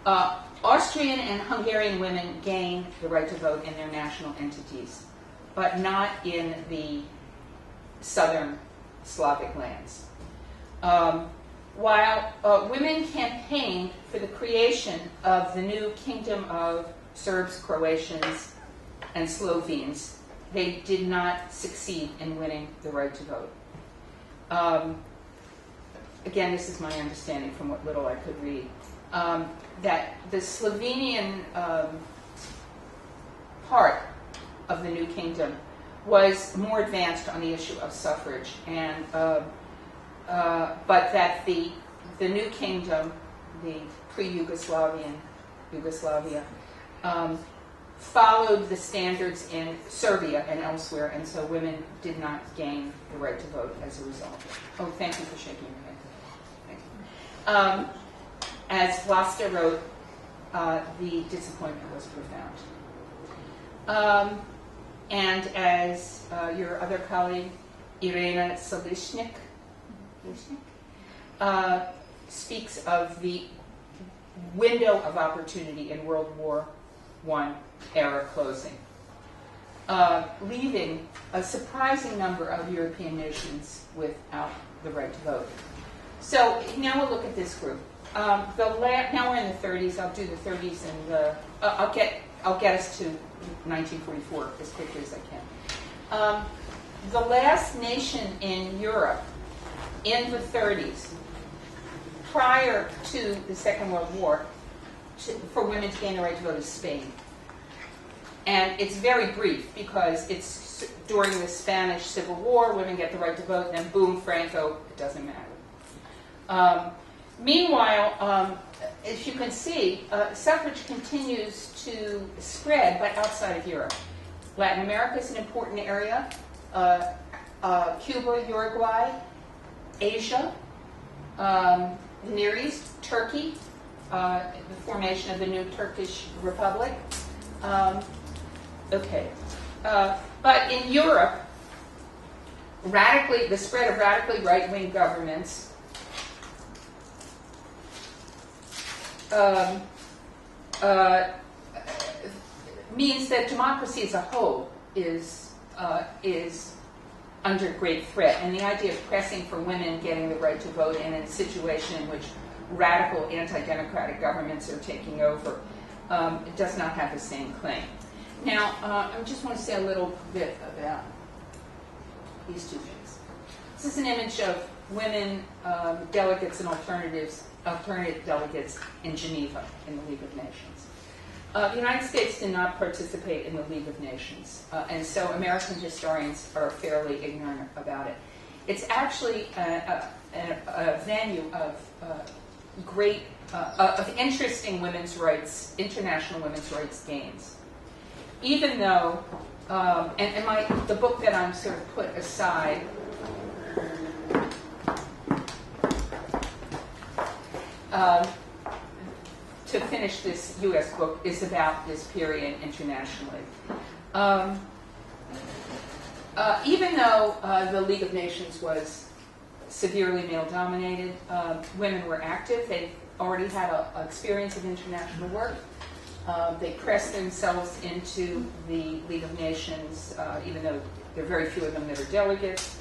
Austrian and Hungarian women gain the right to vote in their national entities, but not in the southern Slavic lands. While women campaigned for the creation of the new kingdom of Serbs, Croatians, and Slovenes, they did not succeed in winning the right to vote. Again, this is my understanding from what little I could read, that the Slovenian part of the new kingdom was more advanced on the issue of suffrage, and but that the new kingdom the pre-Yugoslavian Yugoslavia, followed the standards in Serbia and elsewhere, and so women did not gain the right to vote as a result. Oh, thank you for shaking your head. Thank you. As Vlasta wrote, the disappointment was profound. And as your other colleague, Irena Solishnik, speaks of the window of opportunity in World War I era closing, leaving a surprising number of European nations without the right to vote. So now we'll look at this group. Now we're in the 30s. I'll do the 30s, and I'll get us to 1944 as quickly as I can. The last nation in Europe in the 30s, prior to the Second World War, for women to gain the right to vote is Spain. And it's very brief because it's during the Spanish Civil War, women get the right to vote, and then boom, Franco, it doesn't matter. Meanwhile, as you can see, suffrage continues to spread, but outside of Europe. Latin America is an important area. Cuba, Uruguay, Asia, the Near East, Turkey, the formation of the new Turkish Republic. But in Europe, the spread of radically right-wing governments means that democracy as a whole is under great threat. And the idea of pressing for women getting the right to vote in a situation in which radical anti-democratic governments are taking over does not have the same claim. Now, I just want to say a little bit about these two things. This is an image of women delegates and alternative delegates in Geneva in the League of Nations. The United States did not participate in the League of Nations, and so American historians are fairly ignorant about it. It's actually a venue of great, of interesting women's rights, international women's rights gains. Even though, the book that I'm sort of put aside to finish this U.S. book is about this period internationally. Even though the League of Nations was severely male-dominated, women were active. They already had an experience of international work. They pressed themselves into the League of Nations, even though there are very few of them that are delegates.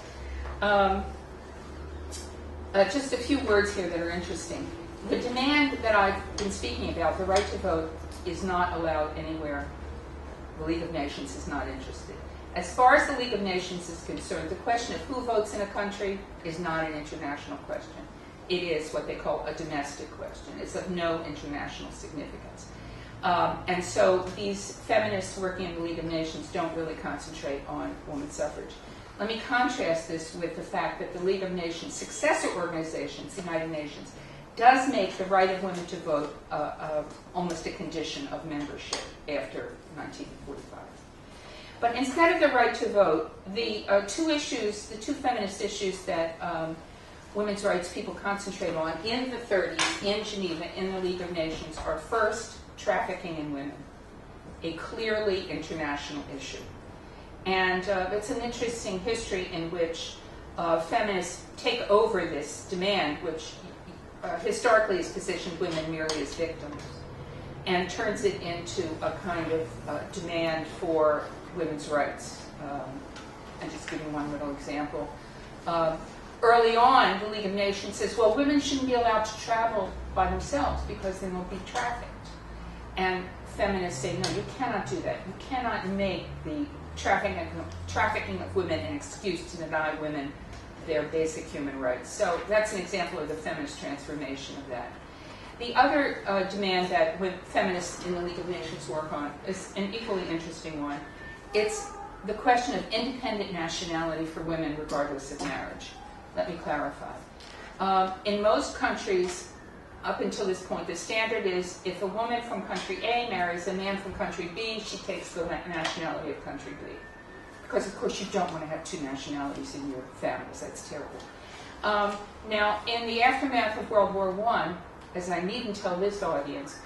Just a few words here that are interesting. The demand that I've been speaking about, the right to vote, is not allowed anywhere. The League of Nations is not interested. As far as the League of Nations is concerned, the question of who votes in a country is not an international question. It is what they call a domestic question. It's of no international significance. And so these feminists working in the League of Nations don't really concentrate on women's suffrage. Let me contrast this with the fact that the League of Nations successor organizations, the United Nations, does make the right of women to vote almost a condition of membership after 1945. But instead of the right to vote, the two feminist issues that women's rights people concentrate on in the 30s in Geneva in the League of Nations are first, trafficking in women, a clearly international issue. And it's an interesting history in which feminists take over this demand, which historically has positioned women merely as victims, and turns it into a kind of demand for women's rights. I'm just giving one little example. Early on, the League of Nations says, well, women shouldn't be allowed to travel by themselves because then they'll be trafficked. And feminists say, no, you cannot do that. You cannot make the trafficking of women an excuse to deny women their basic human rights. So that's an example of the feminist transformation of that. The other demand that feminists in the League of Nations work on is an equally interesting one. It's the question of independent nationality for women regardless of marriage. Let me clarify. In most countries, up until this point, the standard is if a woman from country A marries a man from country B, she takes the nationality of country B. Because, of course, you don't want to have two nationalities in your families. That's terrible. Now, in the aftermath of World War I, as I needn't tell this audience,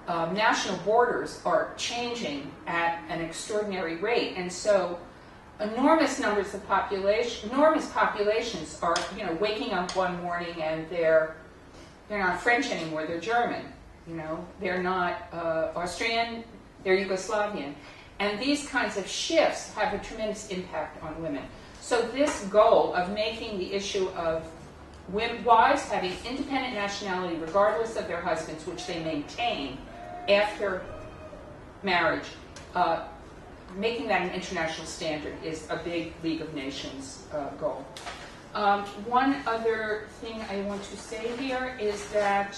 national borders are changing at an extraordinary rate. And so enormous numbers of enormous populations are, waking up one morning and they're not French anymore, they're German. They're not Austrian, they're Yugoslavian. And these kinds of shifts have a tremendous impact on women. So this goal of making the issue of wives having independent nationality regardless of their husbands, which they maintain after marriage, making that an international standard is a big League of Nations goal. One other thing I want to say here is that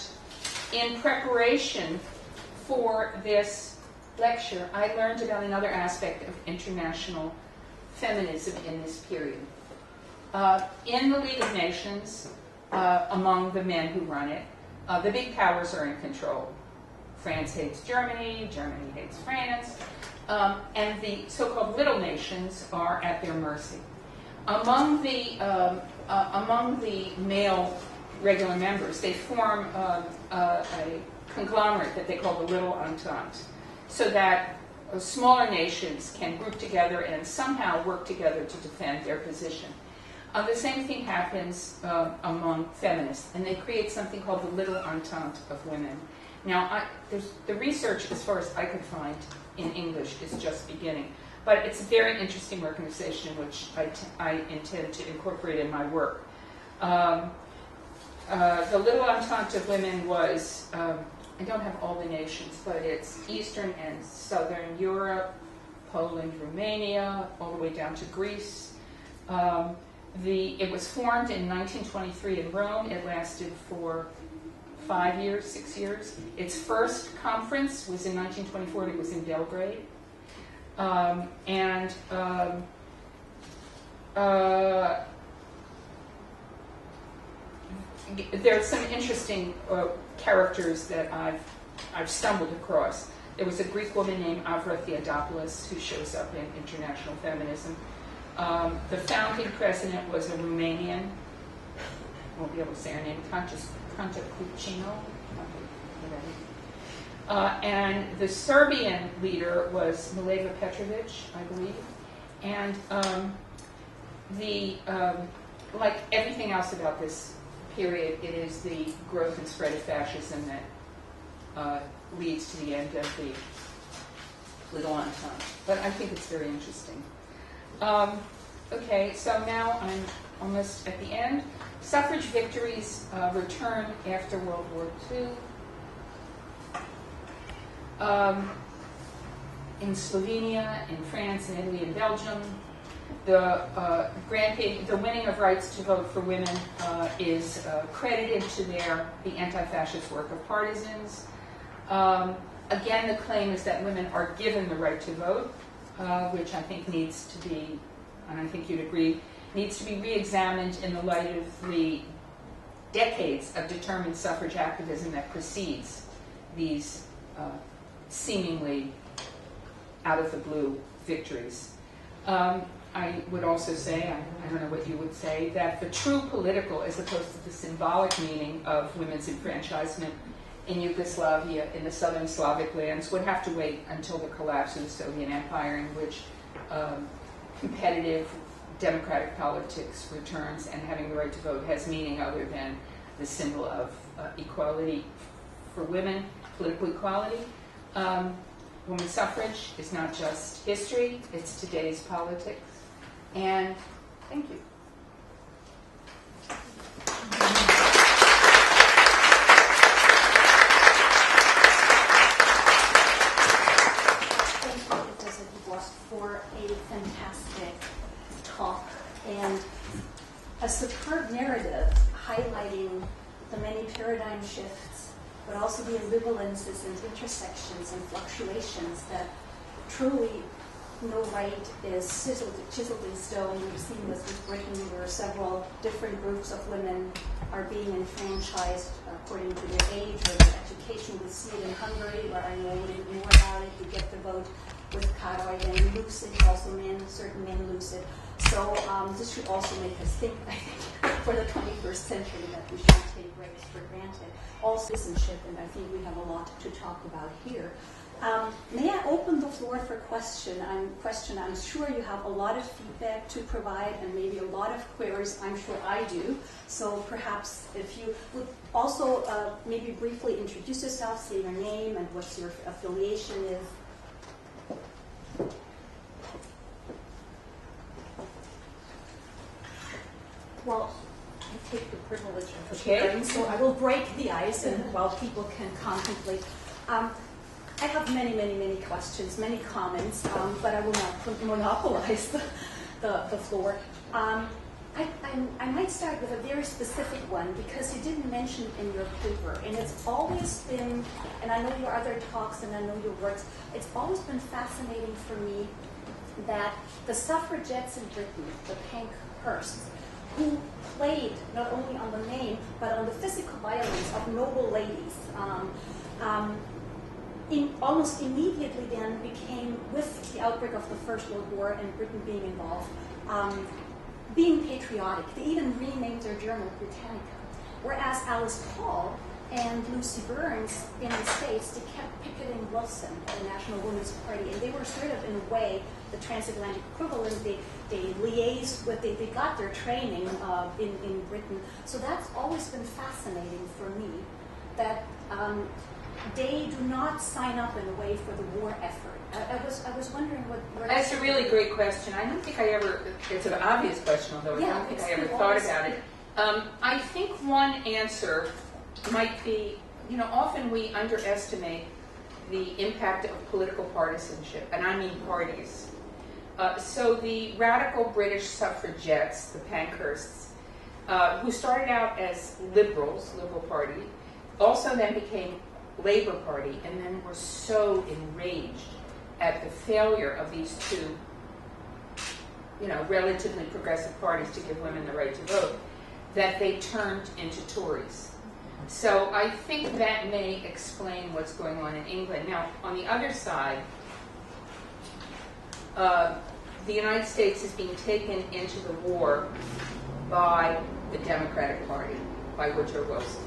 in preparation for this lecture, I learned about another aspect of international feminism in this period. In the League of Nations, among the men who run it, the big powers are in control. France hates Germany, Germany hates France, and the so-called little nations are at their mercy. Among the male regular members, they form a conglomerate that they call the Little Entente, so that smaller nations can group together and somehow work together to defend their position. The same thing happens among feminists, and they create something called the Little Entente of Women. Now, the research, as far as I could find in English, is just beginning. But it's a very interesting organization, which I intend to incorporate in my work. The Little Entente of Women was, I don't have all the nations, but it's Eastern and Southern Europe, Poland, Romania, all the way down to Greece. It was formed in 1923 in Rome. It lasted for 5 years, 6 years. Its first conference was in 1924. It was in Belgrade. There are some interesting characters that I've stumbled across. There was a Greek woman named Avra Theodopoulos who shows up in international feminism. The founding president was a Romanian. I won't be able to say her name. Conta Cucino. And the Serbian leader was Mileva Petrovic, I believe. And like everything else about this period, it is the growth and spread of fascism that leads to the end of the Little Entente. But I think it's very interesting. Okay, so now I'm almost at the end. Suffrage victories return after World War II. In Slovenia, in France, in Italy, and Belgium, the winning of rights to vote for women is credited to the anti-fascist work of partisans. Again, the claim is that women are given the right to vote, which I think needs to be, and I think you'd agree, needs to be re-examined in the light of the decades of determined suffrage activism that precedes these seemingly out-of-the-blue victories. I would also say, I don't know what you would say, that the true political as opposed to the symbolic meaning of women's enfranchisement in Yugoslavia, in the southern Slavic lands, would have to wait until the collapse of the Soviet Empire, in which competitive democratic politics returns and having the right to vote has meaning other than the symbol of equality for women, political equality. Women's suffrage is not just history, it's today's politics. And thank you. Thank you, Professor DuBois, for a fantastic talk and a superb narrative highlighting the many paradigm shifts, but also the ambivalences and intersections and fluctuations that truly no right is chiseled in stone. We've seen this with Britain, where several different groups of women are being enfranchised according to their age or their education. We see it in Hungary, where I know a little bit more about it. You get the vote with Károly, then lose it. Also, certain men lose it. So this should also make us think, I think, for the 21st century, that we shouldn't take race for granted. All citizenship, and I think we have a lot to talk about here. May I open the floor for question? I'm sure you have a lot of feedback to provide and maybe a lot of queries. I'm sure I do. So perhaps if you would also maybe briefly introduce yourself, say your name and what your affiliation is. Well, I take the privilege of sharing, so I will break the ice and while people can contemplate. I have many questions, many comments, but I will not monopolize the floor. I might start with a very specific one because you didn't mention it in your paper, and it's always been, and I know your other talks and I know your works, it's always been fascinating for me that the suffragettes in Britain, the Pankhursts, who played not only on the name but on the physical violence of noble ladies, almost immediately then became, with the outbreak of the First World War and Britain being involved, being patriotic. They even renamed their journal Britannica. Whereas Alice Paul and Lucy Burns in the States, they kept picketing Wilson, the National Women's Party, and they were sort of, in a way, the transatlantic equivalent. They liaised with, they got their training in Britain. So that's always been fascinating for me, that they do not sign up in a way for the war effort. I was wondering what... That's a really great question. I don't think I ever, it's an obvious question, although I don't think I ever thought about it. I think one answer might be, often we underestimate the impact of political partisanship, and I mean parties. So the radical British suffragettes, the Pankhursts, who started out as liberals, Liberal Party, also then became Labour Party, and then were so enraged at the failure of these two, relatively progressive parties to give women the right to vote, that they turned into Tories. So I think that may explain what's going on in England. Now, on the other side, the United States is being taken into the war by the Democratic Party, by Woodrow Wilson.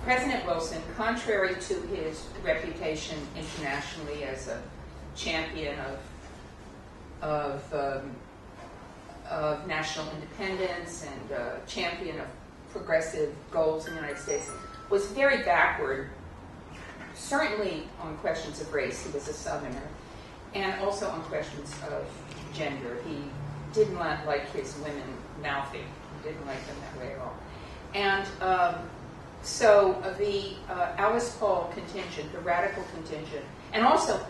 President Wilson, contrary to his reputation internationally as a champion of national independence and a champion of progressive goals in the United States, was very backward, certainly on questions of race. He was a Southerner, and also on questions of gender. He did not like his women mouthy. He didn't like them that way at all. And so the Alice Paul contingent, the radical contingent, and also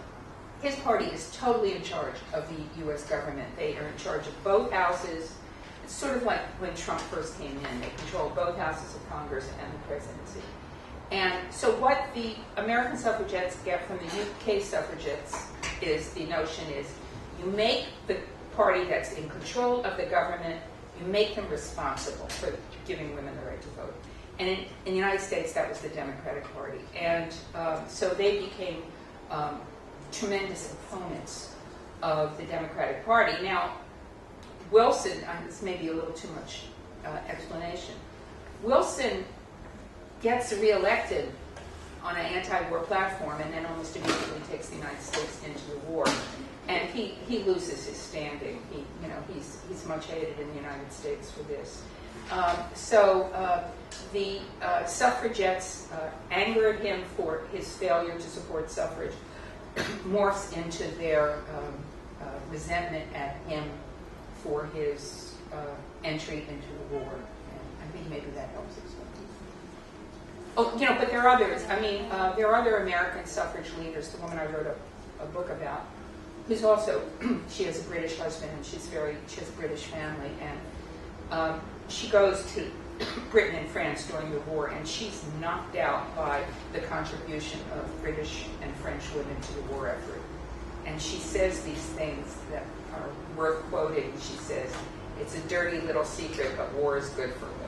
his party is totally in charge of the U.S. government. They are in charge of both houses. It's sort of like when Trump first came in. They control both houses of Congress and the presidency. And so what the American suffragettes get from the UK suffragettes is, the notion is, you make the party that's in control of the government, you make them responsible for giving women the right to vote. And in the United States, that was the Democratic Party. And so they became tremendous opponents of the Democratic Party. Now, Wilson, this may be a little too much explanation, Wilson gets reelected on an anti-war platform and then almost immediately takes the United States into the war. And he loses his standing. He's much hated in the United States for this. The suffragettes angered him for his failure to support suffrage, morphs into their resentment at him for his entry into the war. And I think maybe that helps explain. Oh, but there are others. I mean, there are other American suffrage leaders. The woman I wrote a book about, who's also, she has a British husband and she has a British family, and she goes to Britain and France during the war, and she's knocked out by the contribution of British and French women to the war effort. And she says these things that are worth quoting. She says, "It's a dirty little secret, but war is good for women."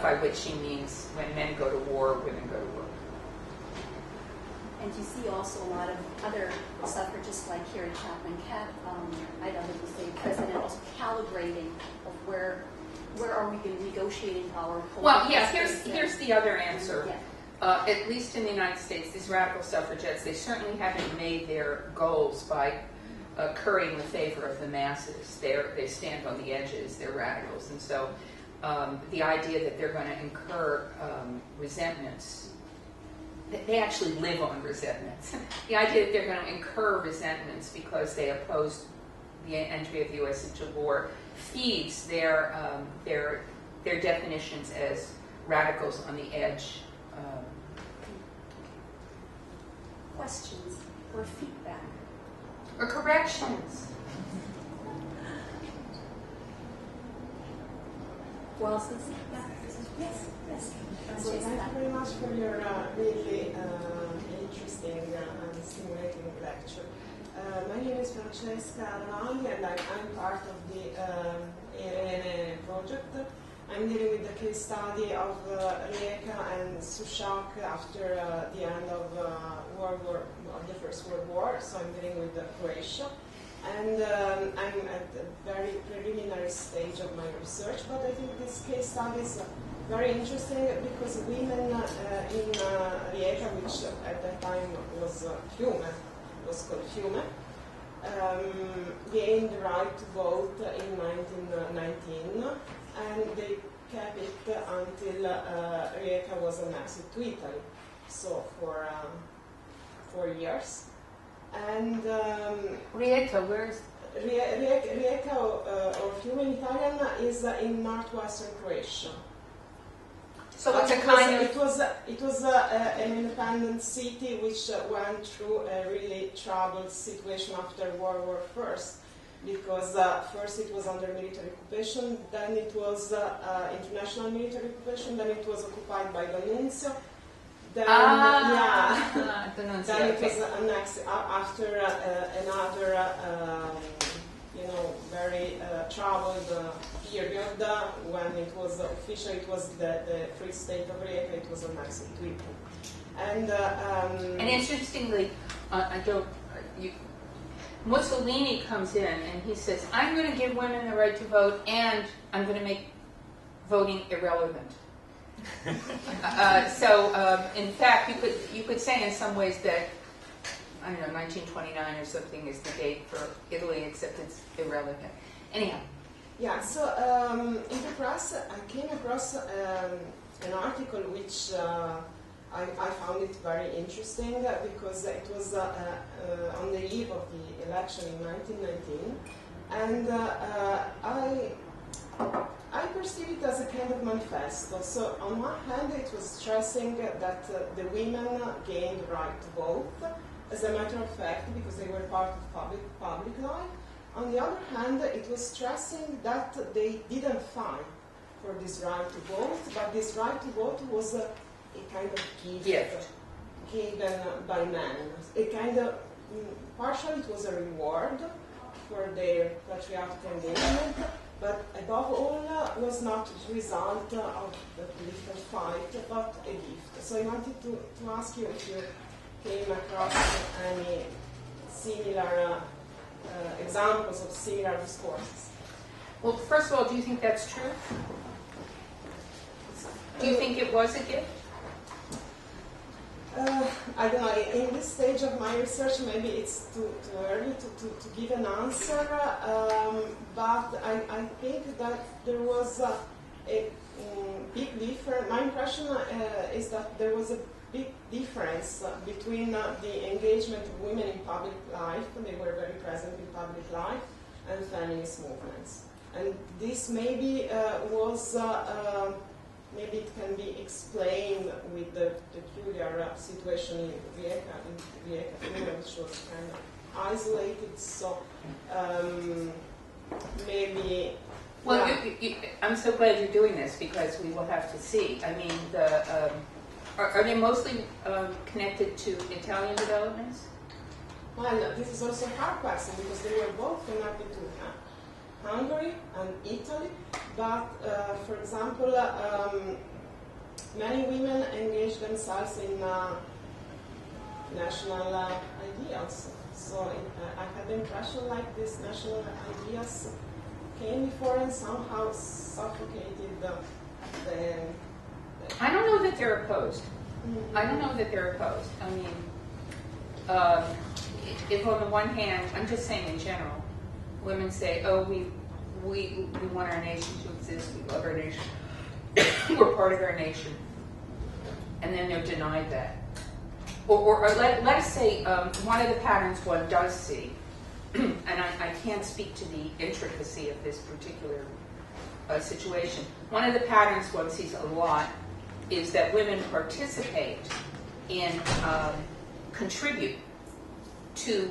By which she means when men go to war, women go to work. And you see also a lot of other suffragists like Carrie Chapman Catt, IWC president, also calibrating of where are we going to negotiating power. Well, yeah, here's the other answer. Yeah. At least in the United States, these radical suffragettes, they certainly haven't made their goals by currying the favor of the masses. They stand on the edges, they're radicals. And so the idea that they're going to incur resentments, they actually live on resentments. The idea that they're going to incur resentments because they opposed the entry of the U.S. into war feeds their definitions as radicals on the edge. Questions or feedback? Or corrections. Well, since yes. So thank you very much for your really interesting and stimulating lecture. My name is Francesca Ronaldi, and I'm part of the Irene project. I'm dealing with the case study of Rijeka and Sušak after the end of the First World War. So I'm dealing with Croatia, and I'm at a very preliminary stage of my research. But I think this case study is very interesting because women in Rijeka, which at that time was called Fiume, gained the right to vote in 1919, and they kept it until Rijeka was annexed to Italy, so for 4 years. And Rijeka, where's Rijeka or Fiume in Italian is in northwestern Croatia. So it's a kind of... It was an independent city which went through a really troubled situation after World War I, because first it was under military occupation, then it was international military occupation, then it was occupied by the Nuncio, then then it was annexed after another very troubled period when it was official, it was the Free State of Rijeka, it was annexed to Italy. And interestingly, Mussolini comes in and he says, "I'm going to give women the right to vote, and I'm going to make voting irrelevant." In fact, you could say in some ways that, I don't know, 1929 or something is the date for Italy, except it's irrelevant. Anyhow. Yeah, so in the press, I came across an article which I found it very interesting because it was on the eve of the election in 1919, and I perceive it as a kind of manifesto. So on one hand, it was stressing that the women gained the right to vote, as a matter of fact, because they were part of public life. On the other hand, it was stressing that they didn't fight for this right to vote, but this right to vote was a kind of gift given by men. A kind of, partially it was a reward for their patriotic engagement, but above all was not the result of the political fight, but a gift. So I wanted to ask you if you came across any similar examples of similar discourses. Well, first of all, do you think that's true? Do you think it was a gift? I don't know. In this stage of my research, maybe it's too early to give an answer, but I think that there was a big difference. My impression is that there was a big difference between the engagement of women in public life, they were very present in public life, and feminist movements. And this maybe maybe it can be explained with the peculiar situation in Rijeka, which was kind of isolated. So maybe Well, Yeah. I'm so glad you're doing this because we will have to see. I mean, are they mostly connected to Italian developments? Well, this is also a hard question because they were both connected to Hungary and Italy, but for example, many women engage themselves in national ideals. So I had the impression like these national ideas came before and somehow suffocated the I don't know that they're opposed. I don't know that they're opposed. I mean, if on the one hand, I'm just saying in general, women say, oh, we want our nation to exist, we love our nation, we're part of our nation, and then they're denied that. Or let us say one of the patterns one does see, and I can't speak to the intricacy of this particular situation, one of the patterns one sees a lot is that women participate in, contribute to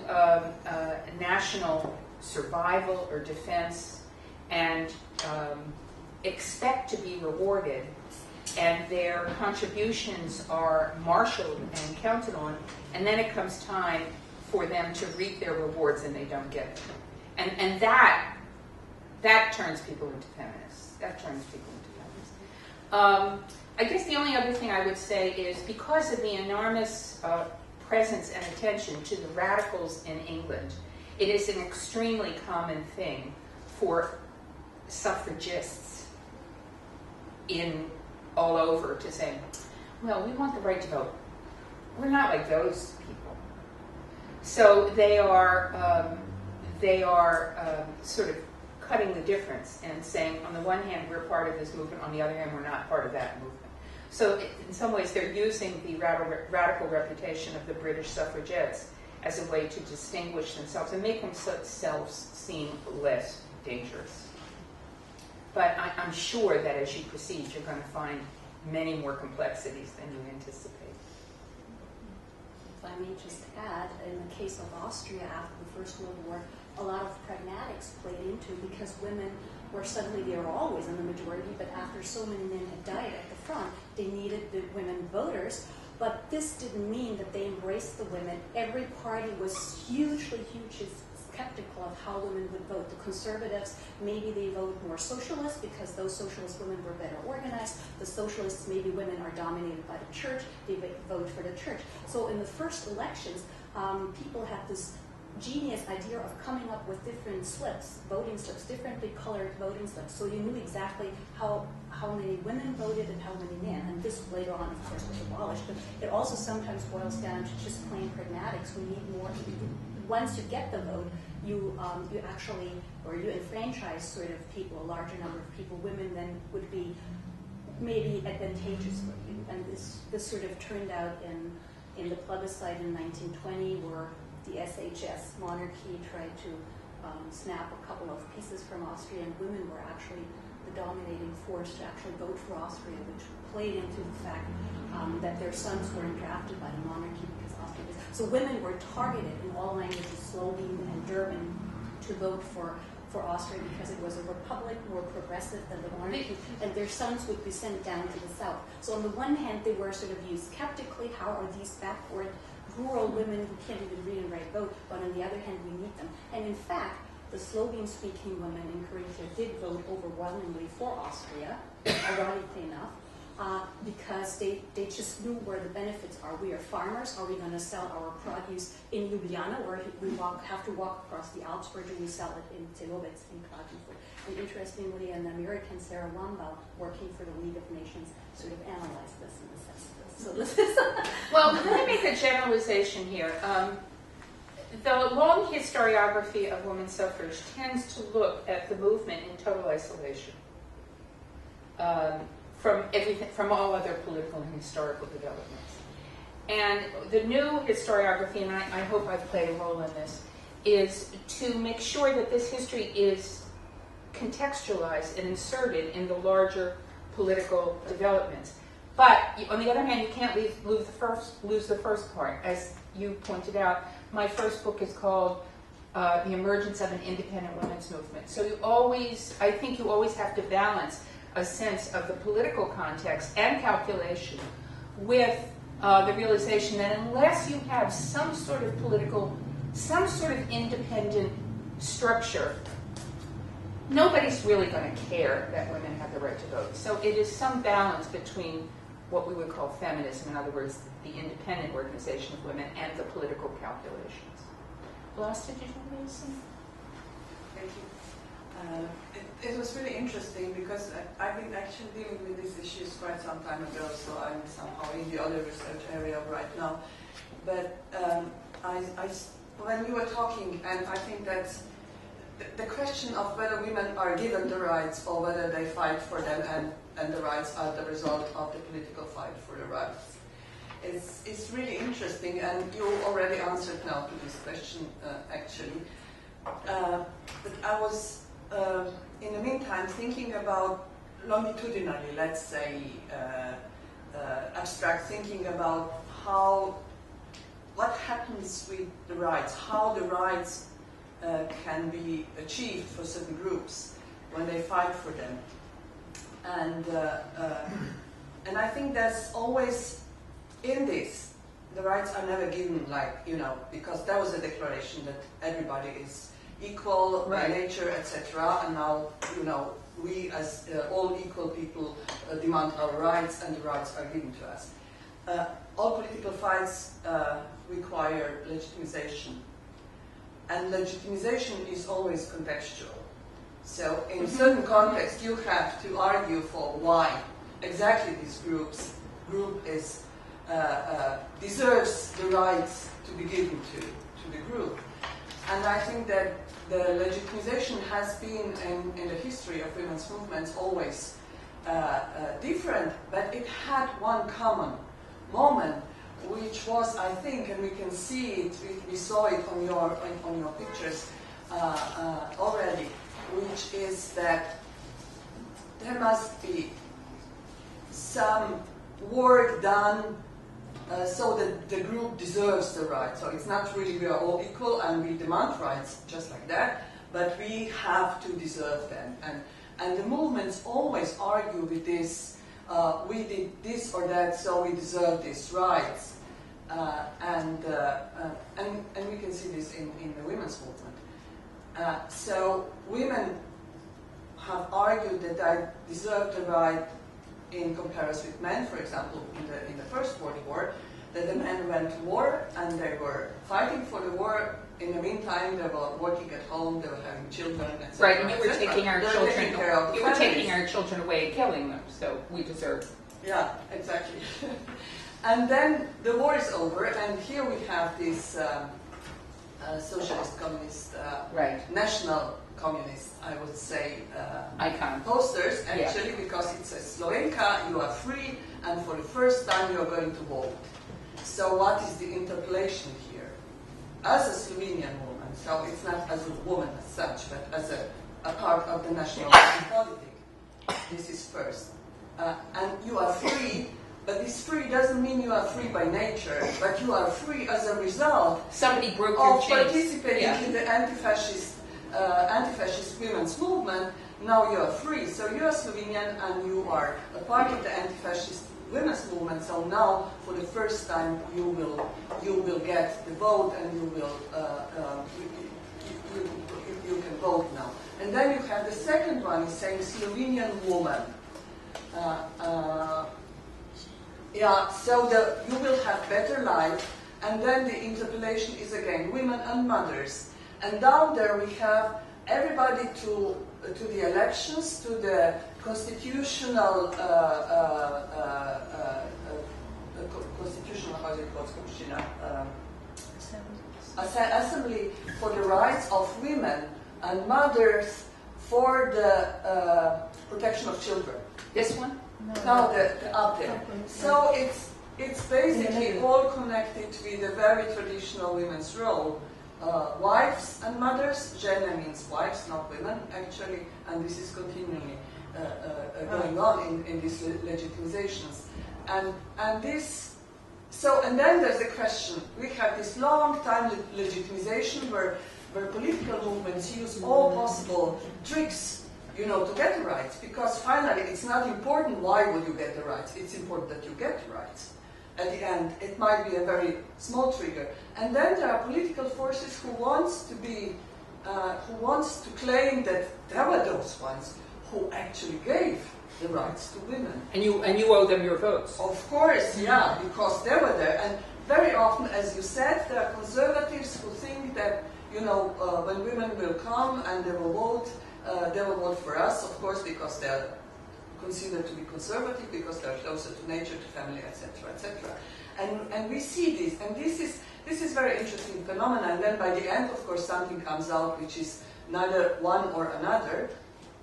national survival or defense and expect to be rewarded, and their contributions are marshaled and counted on, and then it comes time for them to reap their rewards and they don't get them. And that turns people into feminists. That turns people into feminists. I guess the only other thing I would say is because of the enormous presence and attention to the radicals in England, it is an extremely common thing for suffragists all over to say, well, we want the right to vote. We're not like those people. So they are sort of cutting the difference and saying, on the one hand, we're part of this movement, on the other hand, we're not part of that movement. So in some ways, they're using the radical reputation of the British suffragettes as a way to distinguish themselves and make themselves seem less dangerous. But I'm sure that as you proceed, you're going to find many more complexities than you anticipate. If I may just add, in the case of Austria after the First World War, a lot of pragmatics played into because women were suddenly, they were always in the majority, but after so many men had died at the front, they needed the women voters. But this didn't mean that they embraced the women. Every party was hugely skeptical of how women would vote. The conservatives, maybe they vote more socialist because those socialist women were better organized. The socialists, maybe women are dominated by the church. They vote for the church. So in the first elections, people had this genius idea of coming up with different slips, voting slips, differently colored voting slips. So you knew exactly how many women voted and how many men. And this later on, of course, was abolished. But it also sometimes boils down to just plain pragmatics. We need more. Once you get the vote, you actually, or you enfranchise sort of people, a larger number of people. Women then would be maybe advantageous for you. And this sort of turned out in the plebiscite in 1920, where the SHS monarchy tried to snap a couple of pieces from Austria, and women were actually the dominating force to actually vote for Austria, which played into the fact that their sons weren't drafted by the monarchy because Austria was. So women were targeted in all languages, Slovene and German, to vote for Austria because it was a republic, more progressive than the monarchy, and their sons would be sent down to the south. So on the one hand, they were sort of used skeptically, how are these backward rural women who can't even read and write vote, but on the other hand, we need them. And in fact, the Slovene-speaking women in Carinthia did vote overwhelmingly for Austria, ironically enough, because they just knew where the benefits are. We are farmers. Are we going to sell our produce in Ljubljana, or we have to walk across the Alps, or do we sell it in Celovec in Klagenfurt? And interestingly, an American, Sarah Wambau, working for the League of Nations, sort of analyzed this and assessed this. So this is well, let me make a generalization here. The long historiography of women's suffrage tends to look at the movement in total isolation from all other political and historical developments. And the new historiography, and I hope I've played a role in this, is to make sure that this history is contextualized and inserted in the larger political developments. But on the other hand, you can't lose the first part. As you pointed out, my first book is called the emergence of an independent women's movement. So I think you always have to balance a sense of the political context and calculation with the realization that unless you have some sort of independent structure, nobody's really going to care that women have the right to vote. So it is some balance between what we would call feminism, in other words, the independent organization of women, and the political calculations. Blas, did you want to say something? Thank you. It was really interesting because I've been actually dealing with these issues quite some time ago, so I'm somehow in the other research area right now. But when you were talking, and I think that the question of whether women are given the rights or whether they fight for them and the rights are the result of the political fight for the rights. It's really interesting, and you already answered now to this question, actually. But I was, in the meantime, thinking about longitudinally, let's say, abstract thinking about what happens with the rights, how the rights can be achieved for certain groups when they fight for them. And I think there's always, in this, the rights are never given because there was a declaration that everybody is equal by nature, etc. And now, we as all equal people demand our rights, and the rights are given to us. All political fights require legitimization. And legitimization is always contextual. So in certain contexts, you have to argue for why exactly this group deserves the rights to be given to the group. And I think that the legitimization has been in the history of women's movements always different, but it had one common moment, which was, I think, and we can see it, we saw it on your pictures already, which is that there must be some work done so that the group deserves the right. So it's not really we are all equal and we demand rights just like that, but we have to deserve them. And the movements always argue with this, we did this or that, so we deserve these rights. And we can see this in the women's movement. So women have argued that they deserve the right in comparison with men, for example, in the First World War, that the men went to war and they were fighting for the war. In the meantime, they were working at home, they were having children, etc. Right, and you were taking our children. You were taking our children away and killing them, so we deserve. Yeah, exactly. And then the war is over, and here we have this socialist, communist, national communist, I would say, icon posters, actually, because it says Slovenka, you are free, and for the first time you are going to vote. So what is the interpolation here? As a Slovenian woman, so it's not as a woman as such, but as a part of the national politic, this is first. And you are free, but this free doesn't mean you are free by nature, but you are free as a result somebody broke your chains. Participating in the anti-fascist women's movement. Now you are free. So you are Slovenian and you are a part of the anti-fascist women's movement. So now, for the first time, you will get the vote, and you can vote now. And then you have the second one, is saying Slovenian woman. So you will have better life, and then the interpolation is again women and mothers. And down there we have everybody to the elections, to the constitutional how is it called, assembly for the rights of women and mothers for the protection of children. This one? No, the up there. So it's basically all connected with a very traditional women's role. Wives and mothers, žene means wives, not women, actually, and this is continually going on in these legitimizations. And then there's a question. We have this long time legitimization where where political movements use all possible tricks, you know, to get the rights, because finally it's not important why would you get the rights, it's important that you get the rights. At the end, it might be a very small trigger. And then there are political forces who wants to claim that there were those ones who actually gave the rights to women. And you owe them your votes. Of course, yeah, because they were there. And very often, as you said, there are conservatives who think that, you know, when women will come and they will vote for us, of course, because they're considered to be conservative, because they're closer to nature, to family, etc., etc. And we see this, and this is very interesting phenomenon. And then by the end, of course, something comes out which is neither one or another.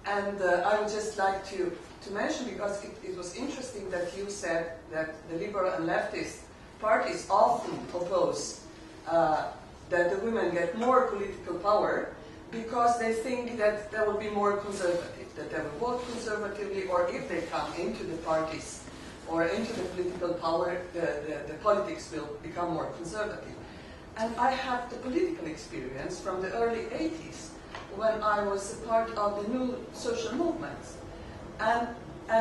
And I would just like to mention, because it was interesting that you said that the liberal and leftist parties often oppose that the women get more political power because they think that they will be more conservative, that they will vote conservatively, or if they come into the parties or into the political power, the politics will become more conservative. And I have the political experience from the early 80s when I was a part of the new social movements. And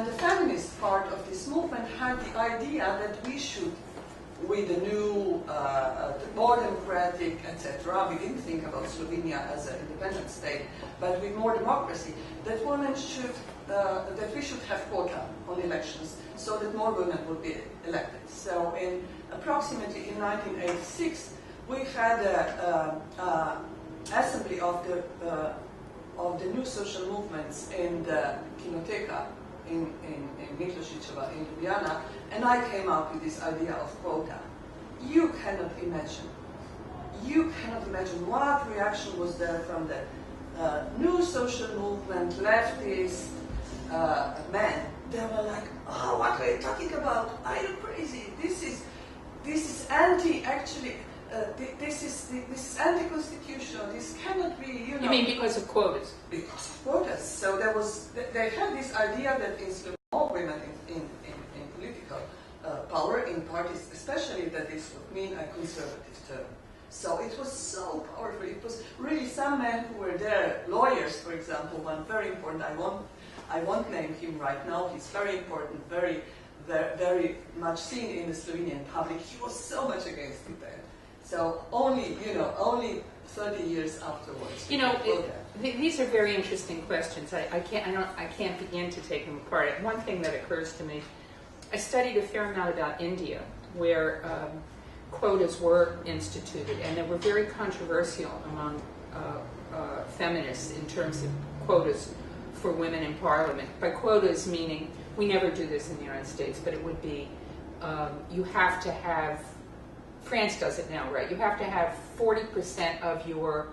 the feminist part of this movement had the idea that we should, with the new, more democratic, etc., we didn't think about Slovenia as an independent state, but with more democracy, that women should, that we should have quota on elections so that more women would be elected. So approximately in 1986, we had an assembly of the new social movements in the Kinoteka in Miklosičeva in Ljubljana, and I came up with this idea of quota. You cannot imagine what reaction was there from the new social movement, leftist men. They were like, "Oh, what are you talking about? Are you crazy? This is anti-actually." This is anti-constitutional. This cannot be, you know. You mean because of quotas? Because of quotas. So they had this idea that in all women in political power in parties, especially, that this would mean a conservative term. So it was so powerful. It was really some men who were there, lawyers, for example, one very important. I won't name him right now. He's very important, very much seen in the Slovenian public. He was so much against it then. So only 30 years afterwards. You know, these are very interesting questions. I can't begin to take them apart. One thing that occurs to me, I studied a fair amount about India, where quotas were instituted, and they were very controversial among feminists in terms of quotas for women in parliament. By quotas meaning, we never do this in the United States, but it would be, you have to have, France does it now, right? You have to have 40% of your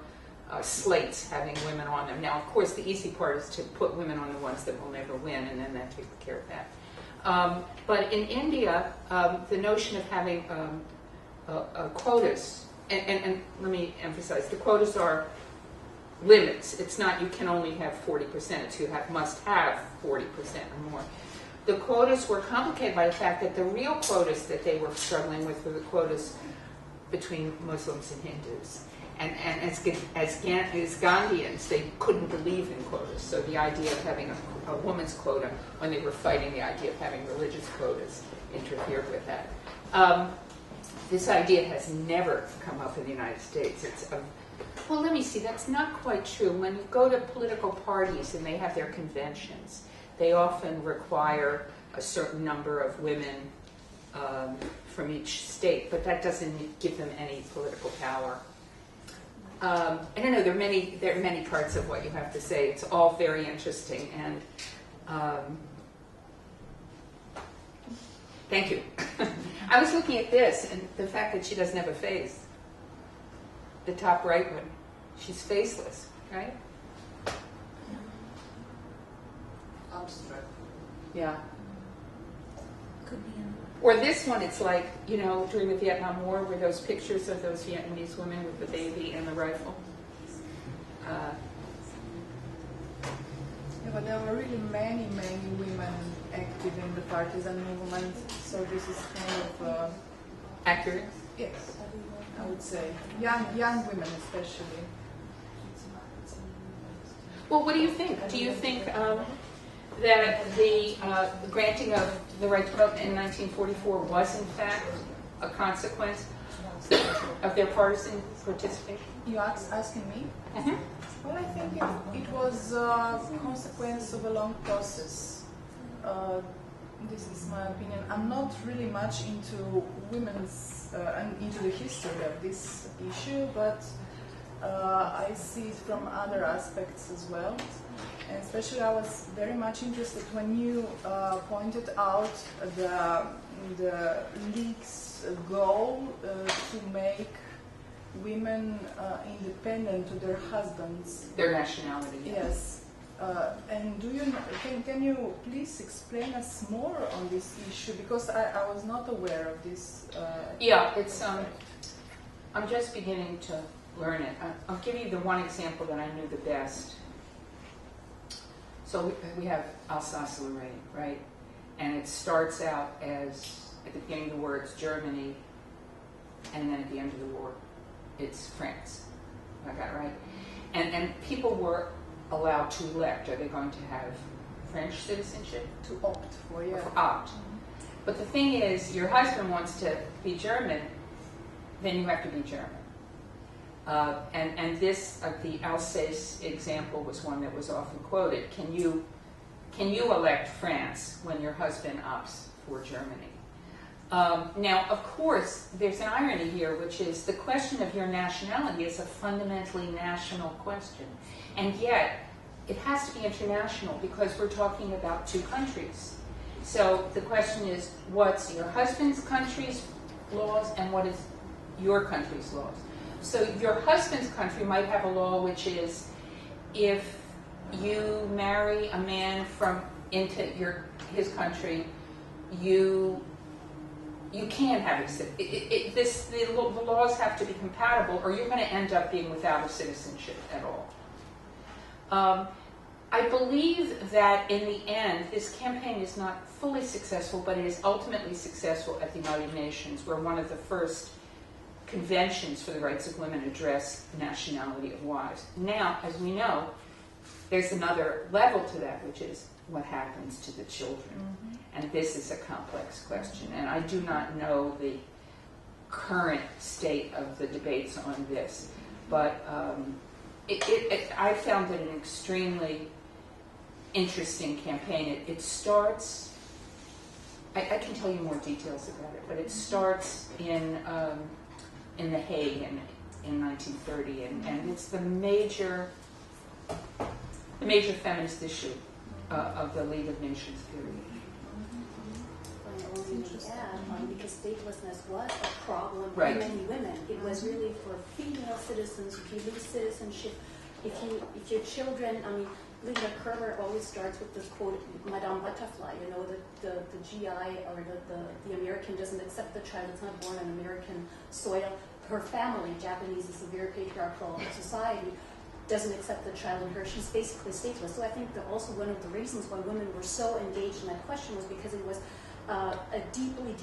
slates having women on them. Now, of course, the easy part is to put women on the ones that will never win, and then that takes care of that. But in India, the notion of having quotas, and let me emphasize, the quotas are limits. It's not you can only have 40%, it's you must have 40% or more. The quotas were complicated by the fact that the real quotas that they were struggling with were the quotas between Muslims and Hindus. And as Gandhians, they couldn't believe in quotas. So the idea of having a woman's quota, when they were fighting the idea of having religious quotas, interfered with that. This idea has never come up in the United States. Well, let me see, that's not quite true. When you go to political parties and they have their conventions, they often require a certain number of women from each state, but that doesn't give them any political power. I don't know. There are many parts of what you have to say. It's all very interesting, and thank you. I was looking at this, and the fact that she doesn't have a face. The top right one, she's faceless, right? Abstract. Yeah. Could be. Or this one, it's like, you know, during the Vietnam War, were those pictures of those Vietnamese women with the baby and the rifle? Yeah, but there were really many women active in the partisan movement, so this is kind of... accurate? Yes, I would say. Young women especially. Well, what do you think? Do you think that the granting of the right to vote in 1944 was in fact a consequence of their partisan participation? You asking me? Mm-hmm. Well, I think it was a consequence of a long process. This is my opinion. I'm not really much into women's and into the history of this issue, but I see it from other aspects as well. And especially I was very much interested when you pointed out the League's goal to make women independent to their husbands. Their nationality. Yes. And do you can you please explain us more on this issue, because I was not aware of this. Yeah, it's I'm just beginning to learn it. I'll give you the one example that I knew the best. So we have Alsace-Lorraine, right? And it starts out as, at the beginning of the war, it's Germany, and then at the end of the war, it's France. I got it right? And people were allowed to elect. Are they going to have French citizenship? To opt for, yeah. Or opt. But the thing is, your husband wants to be German, then you have to be German. And this, the Alsace example was one that was often quoted. Can you elect France when your husband opts for Germany? Now, of course, there's an irony here, which is the question of your nationality is a fundamentally national question. And yet, it has to be international because we're talking about two countries. So the question is, what's your husband's country's laws and what is your country's laws? So your husband's country might have a law which is, if you marry a man from into his country, you can't have the laws have to be compatible, or you're going to end up being without a citizenship at all. I believe that in the end, this campaign is not fully successful, but it is ultimately successful at the United Nations, where one of the first conventions for the rights of women address nationality of wives. Now, as we know, there's another level to that, which is what happens to the children. Mm-hmm. And this is a complex question, and I do not know the current state of the debates on this, but I found it an extremely interesting campaign. It starts, I can tell you more details about it, but it starts in The Hague in 1930, and it's the major feminist issue of the League of Nations period. Because statelessness was a problem Right. for many women. It was really for female citizens. If you lose citizenship, if your children, Linda Kerber always starts with this quote, Madame Butterfly, the GI or the American doesn't accept the child, it's not born on American soil. Her family, Japanese, is a very patriarchal society, doesn't accept the child in her. She's basically stateless. So I think that also one of the reasons why women were so engaged in that question was because it was a deeply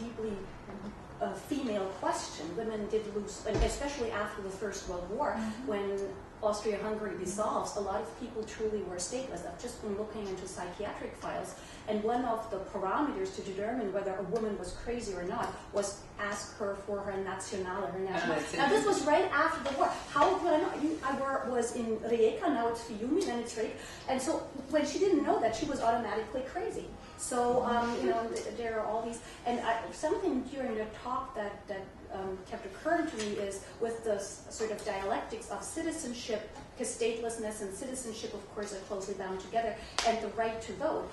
female question. Women did lose, and especially after the First World War, when Austria-Hungary dissolves, a lot of people truly were stateless. I've just been looking into psychiatric files, and one of the parameters to determine whether a woman was crazy or not was ask her for her nationale, her nationality. Now this was right after the war. How would I know? I was in Rijeka, now it's Fiume, then it's Rijeka, and so when she didn't know that, she was automatically crazy. So, there are all these, and something during the talk that kept occurring to me is with the sort of dialectics of citizenship, because statelessness and citizenship, of course, are closely bound together, and the right to vote.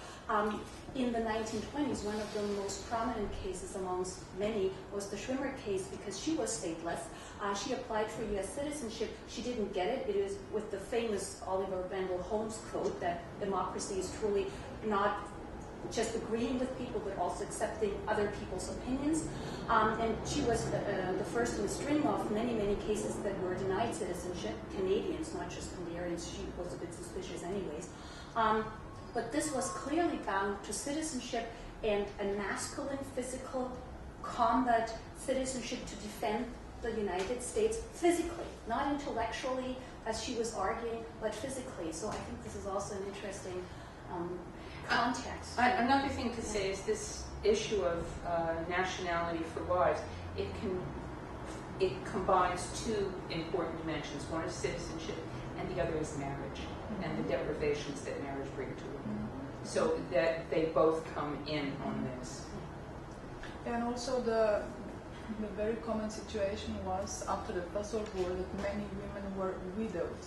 In the 1920s, one of the most prominent cases amongst many was the Schwimmer case, because she was stateless. She applied for U.S. citizenship. She didn't get it. It is with the famous Oliver Wendell Holmes quote that democracy is truly not just agreeing with people, but also accepting other people's opinions. And she was the first in a string of many, many cases that were denied citizenship. Canadians, not just Hungarians. She was a bit suspicious anyways. But this was clearly bound to citizenship and a masculine physical combat citizenship to defend the United States physically, not intellectually, as she was arguing, but physically. So I think this is also an interesting context. Another thing to say is this issue of nationality for wives. It combines two important dimensions. One is citizenship, and the other is marriage, and the deprivations that marriage brings to women. So that they both come in on this. And also the very common situation was after the First World War that many women were widowed.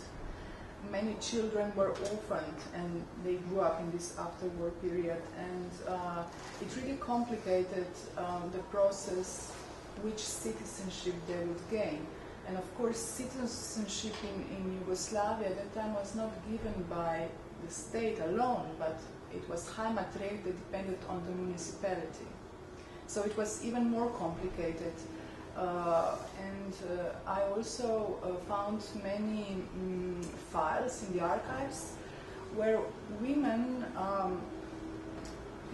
Many children were orphaned and they grew up in this after-war period, and it really complicated the process which citizenship they would gain. And of course citizenship in Yugoslavia at that time was not given by the state alone, but it was Heimatrecht that depended on the municipality. So it was even more complicated. I also found many files in the archives where women,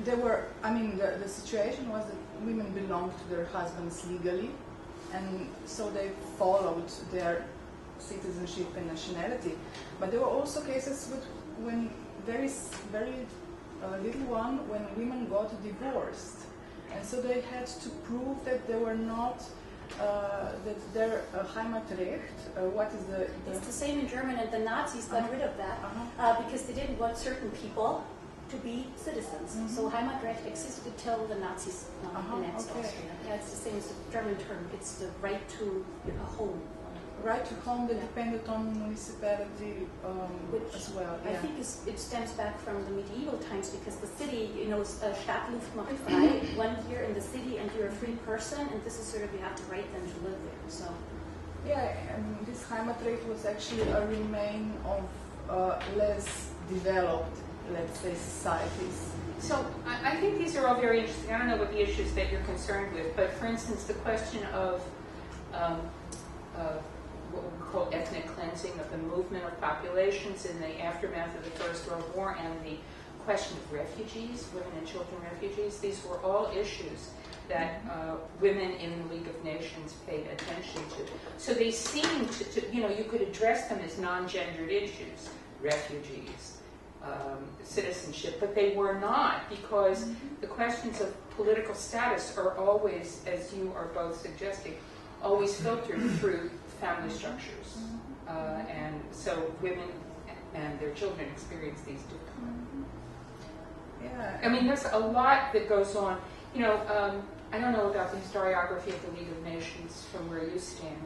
the situation was that women belonged to their husbands legally, and so they followed their citizenship and nationality. But there were also cases when very little one, when women got divorced. And so they had to prove that they were not, that their Heimatrecht, what is the... It's the same in Germany, and the Nazis got rid of that because they didn't want certain people to be citizens. So Heimatrecht existed till the Nazis annexed Austria. Yeah, it's the same as the German term. It's the right to a home. Right to home that depended on municipality as well. I think it stems back from the medieval times, because the city, Stadt Luft macht frei, 1 year in the city and you're a free person, and this is sort of, you have the right then to live there. So yeah, and this Heimatrecht was actually a remain of less developed, let's say, societies. So I think these are all very interesting. I don't know what the issues that you're concerned with, but for instance, the question of what we call ethnic cleansing, of the movement of populations in the aftermath of the First World War, and the question of refugees, women and children refugees. These were all issues that women in the League of Nations paid attention to. So they seemed to you could address them as non-gendered issues, refugees, citizenship, but they were not, because the questions of political status are always, as you are both suggesting, always filtered through family structures. And so women and their children experience these differently. Yeah. I mean, there's a lot that goes on. I don't know about the historiography of the League of Nations from where you stand.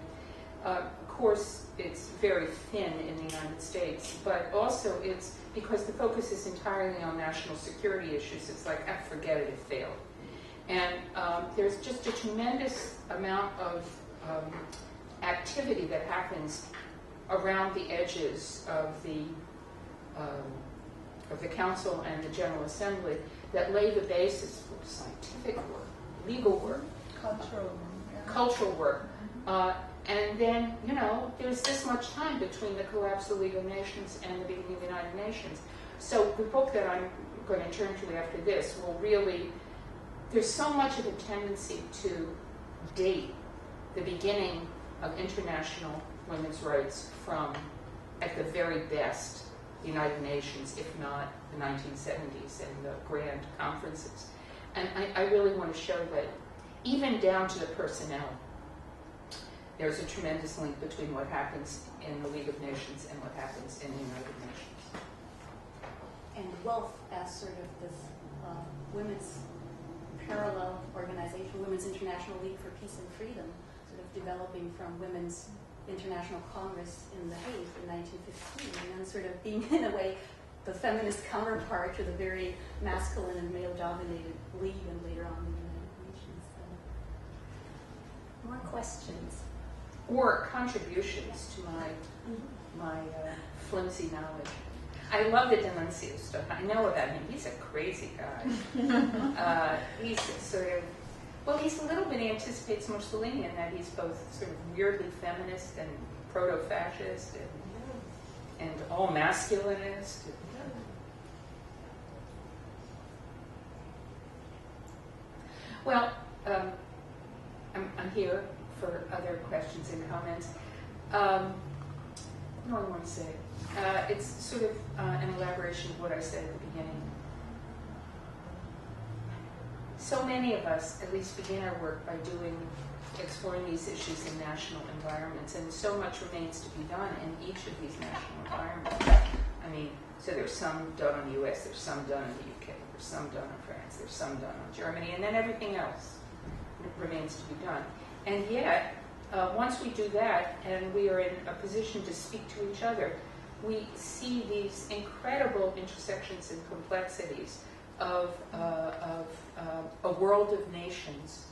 Of course, it's very thin in the United States, but also it's because the focus is entirely on national security issues. It's like, forget it, it failed. And there's just a tremendous amount of activity that happens around the edges of the Council and the General Assembly that lay the basis for scientific work, legal work, cultural work. And then, there's this much time between the collapse of the League of Nations and the beginning of the United Nations. So the book that I'm going to turn to after this will really, there's so much of a tendency to date the beginning of international women's rights from, at the very best, the United Nations, if not the 1970s and the grand conferences. And I really want to show that even down to the personnel, there's a tremendous link between what happens in the League of Nations and what happens in the United Nations. And WILF as sort of this women's parallel organization, Women's International League for Peace and Freedom, sort of developing from Women's International Congress in The Hague in 1915, and then sort of being, in a way, the feminist counterpart to the very masculine and male-dominated League, and later on the United Nations. So. More questions? Or contributions to my flimsy knowledge. I love the D'Annunzio stuff. I know about him. He's a crazy guy. He's sort of, he's a little bit anticipates Mussolini in that he's both sort of weirdly feminist and proto-fascist and all masculinist. Well, I'm here for other questions and comments. do I want to say? It's sort of an elaboration of what I said at the beginning. So many of us at least begin our work by exploring these issues in national environments, and so much remains to be done in each of these national environments. I mean, so there's some done on the US, there's some done in the UK, there's some done in France, there's some done in Germany, and then everything else remains to be done. And yet, once we do that, and we are in a position to speak to each other, we see these incredible intersections and complexities of a world of nations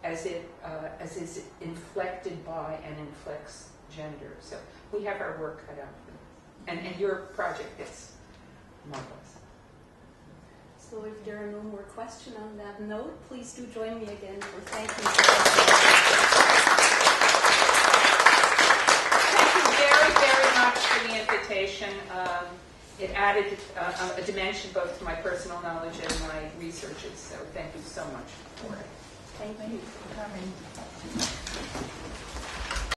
as is inflected by and inflects gender. So we have our work cut out for this. And your project is marvelous. So if there are no more questions on that note, please do join me again for thanking you. Thank you very, very much for the invitation. It added a dimension both to my personal knowledge and my researches, so thank you so much for it. Thank you. Thank you for coming.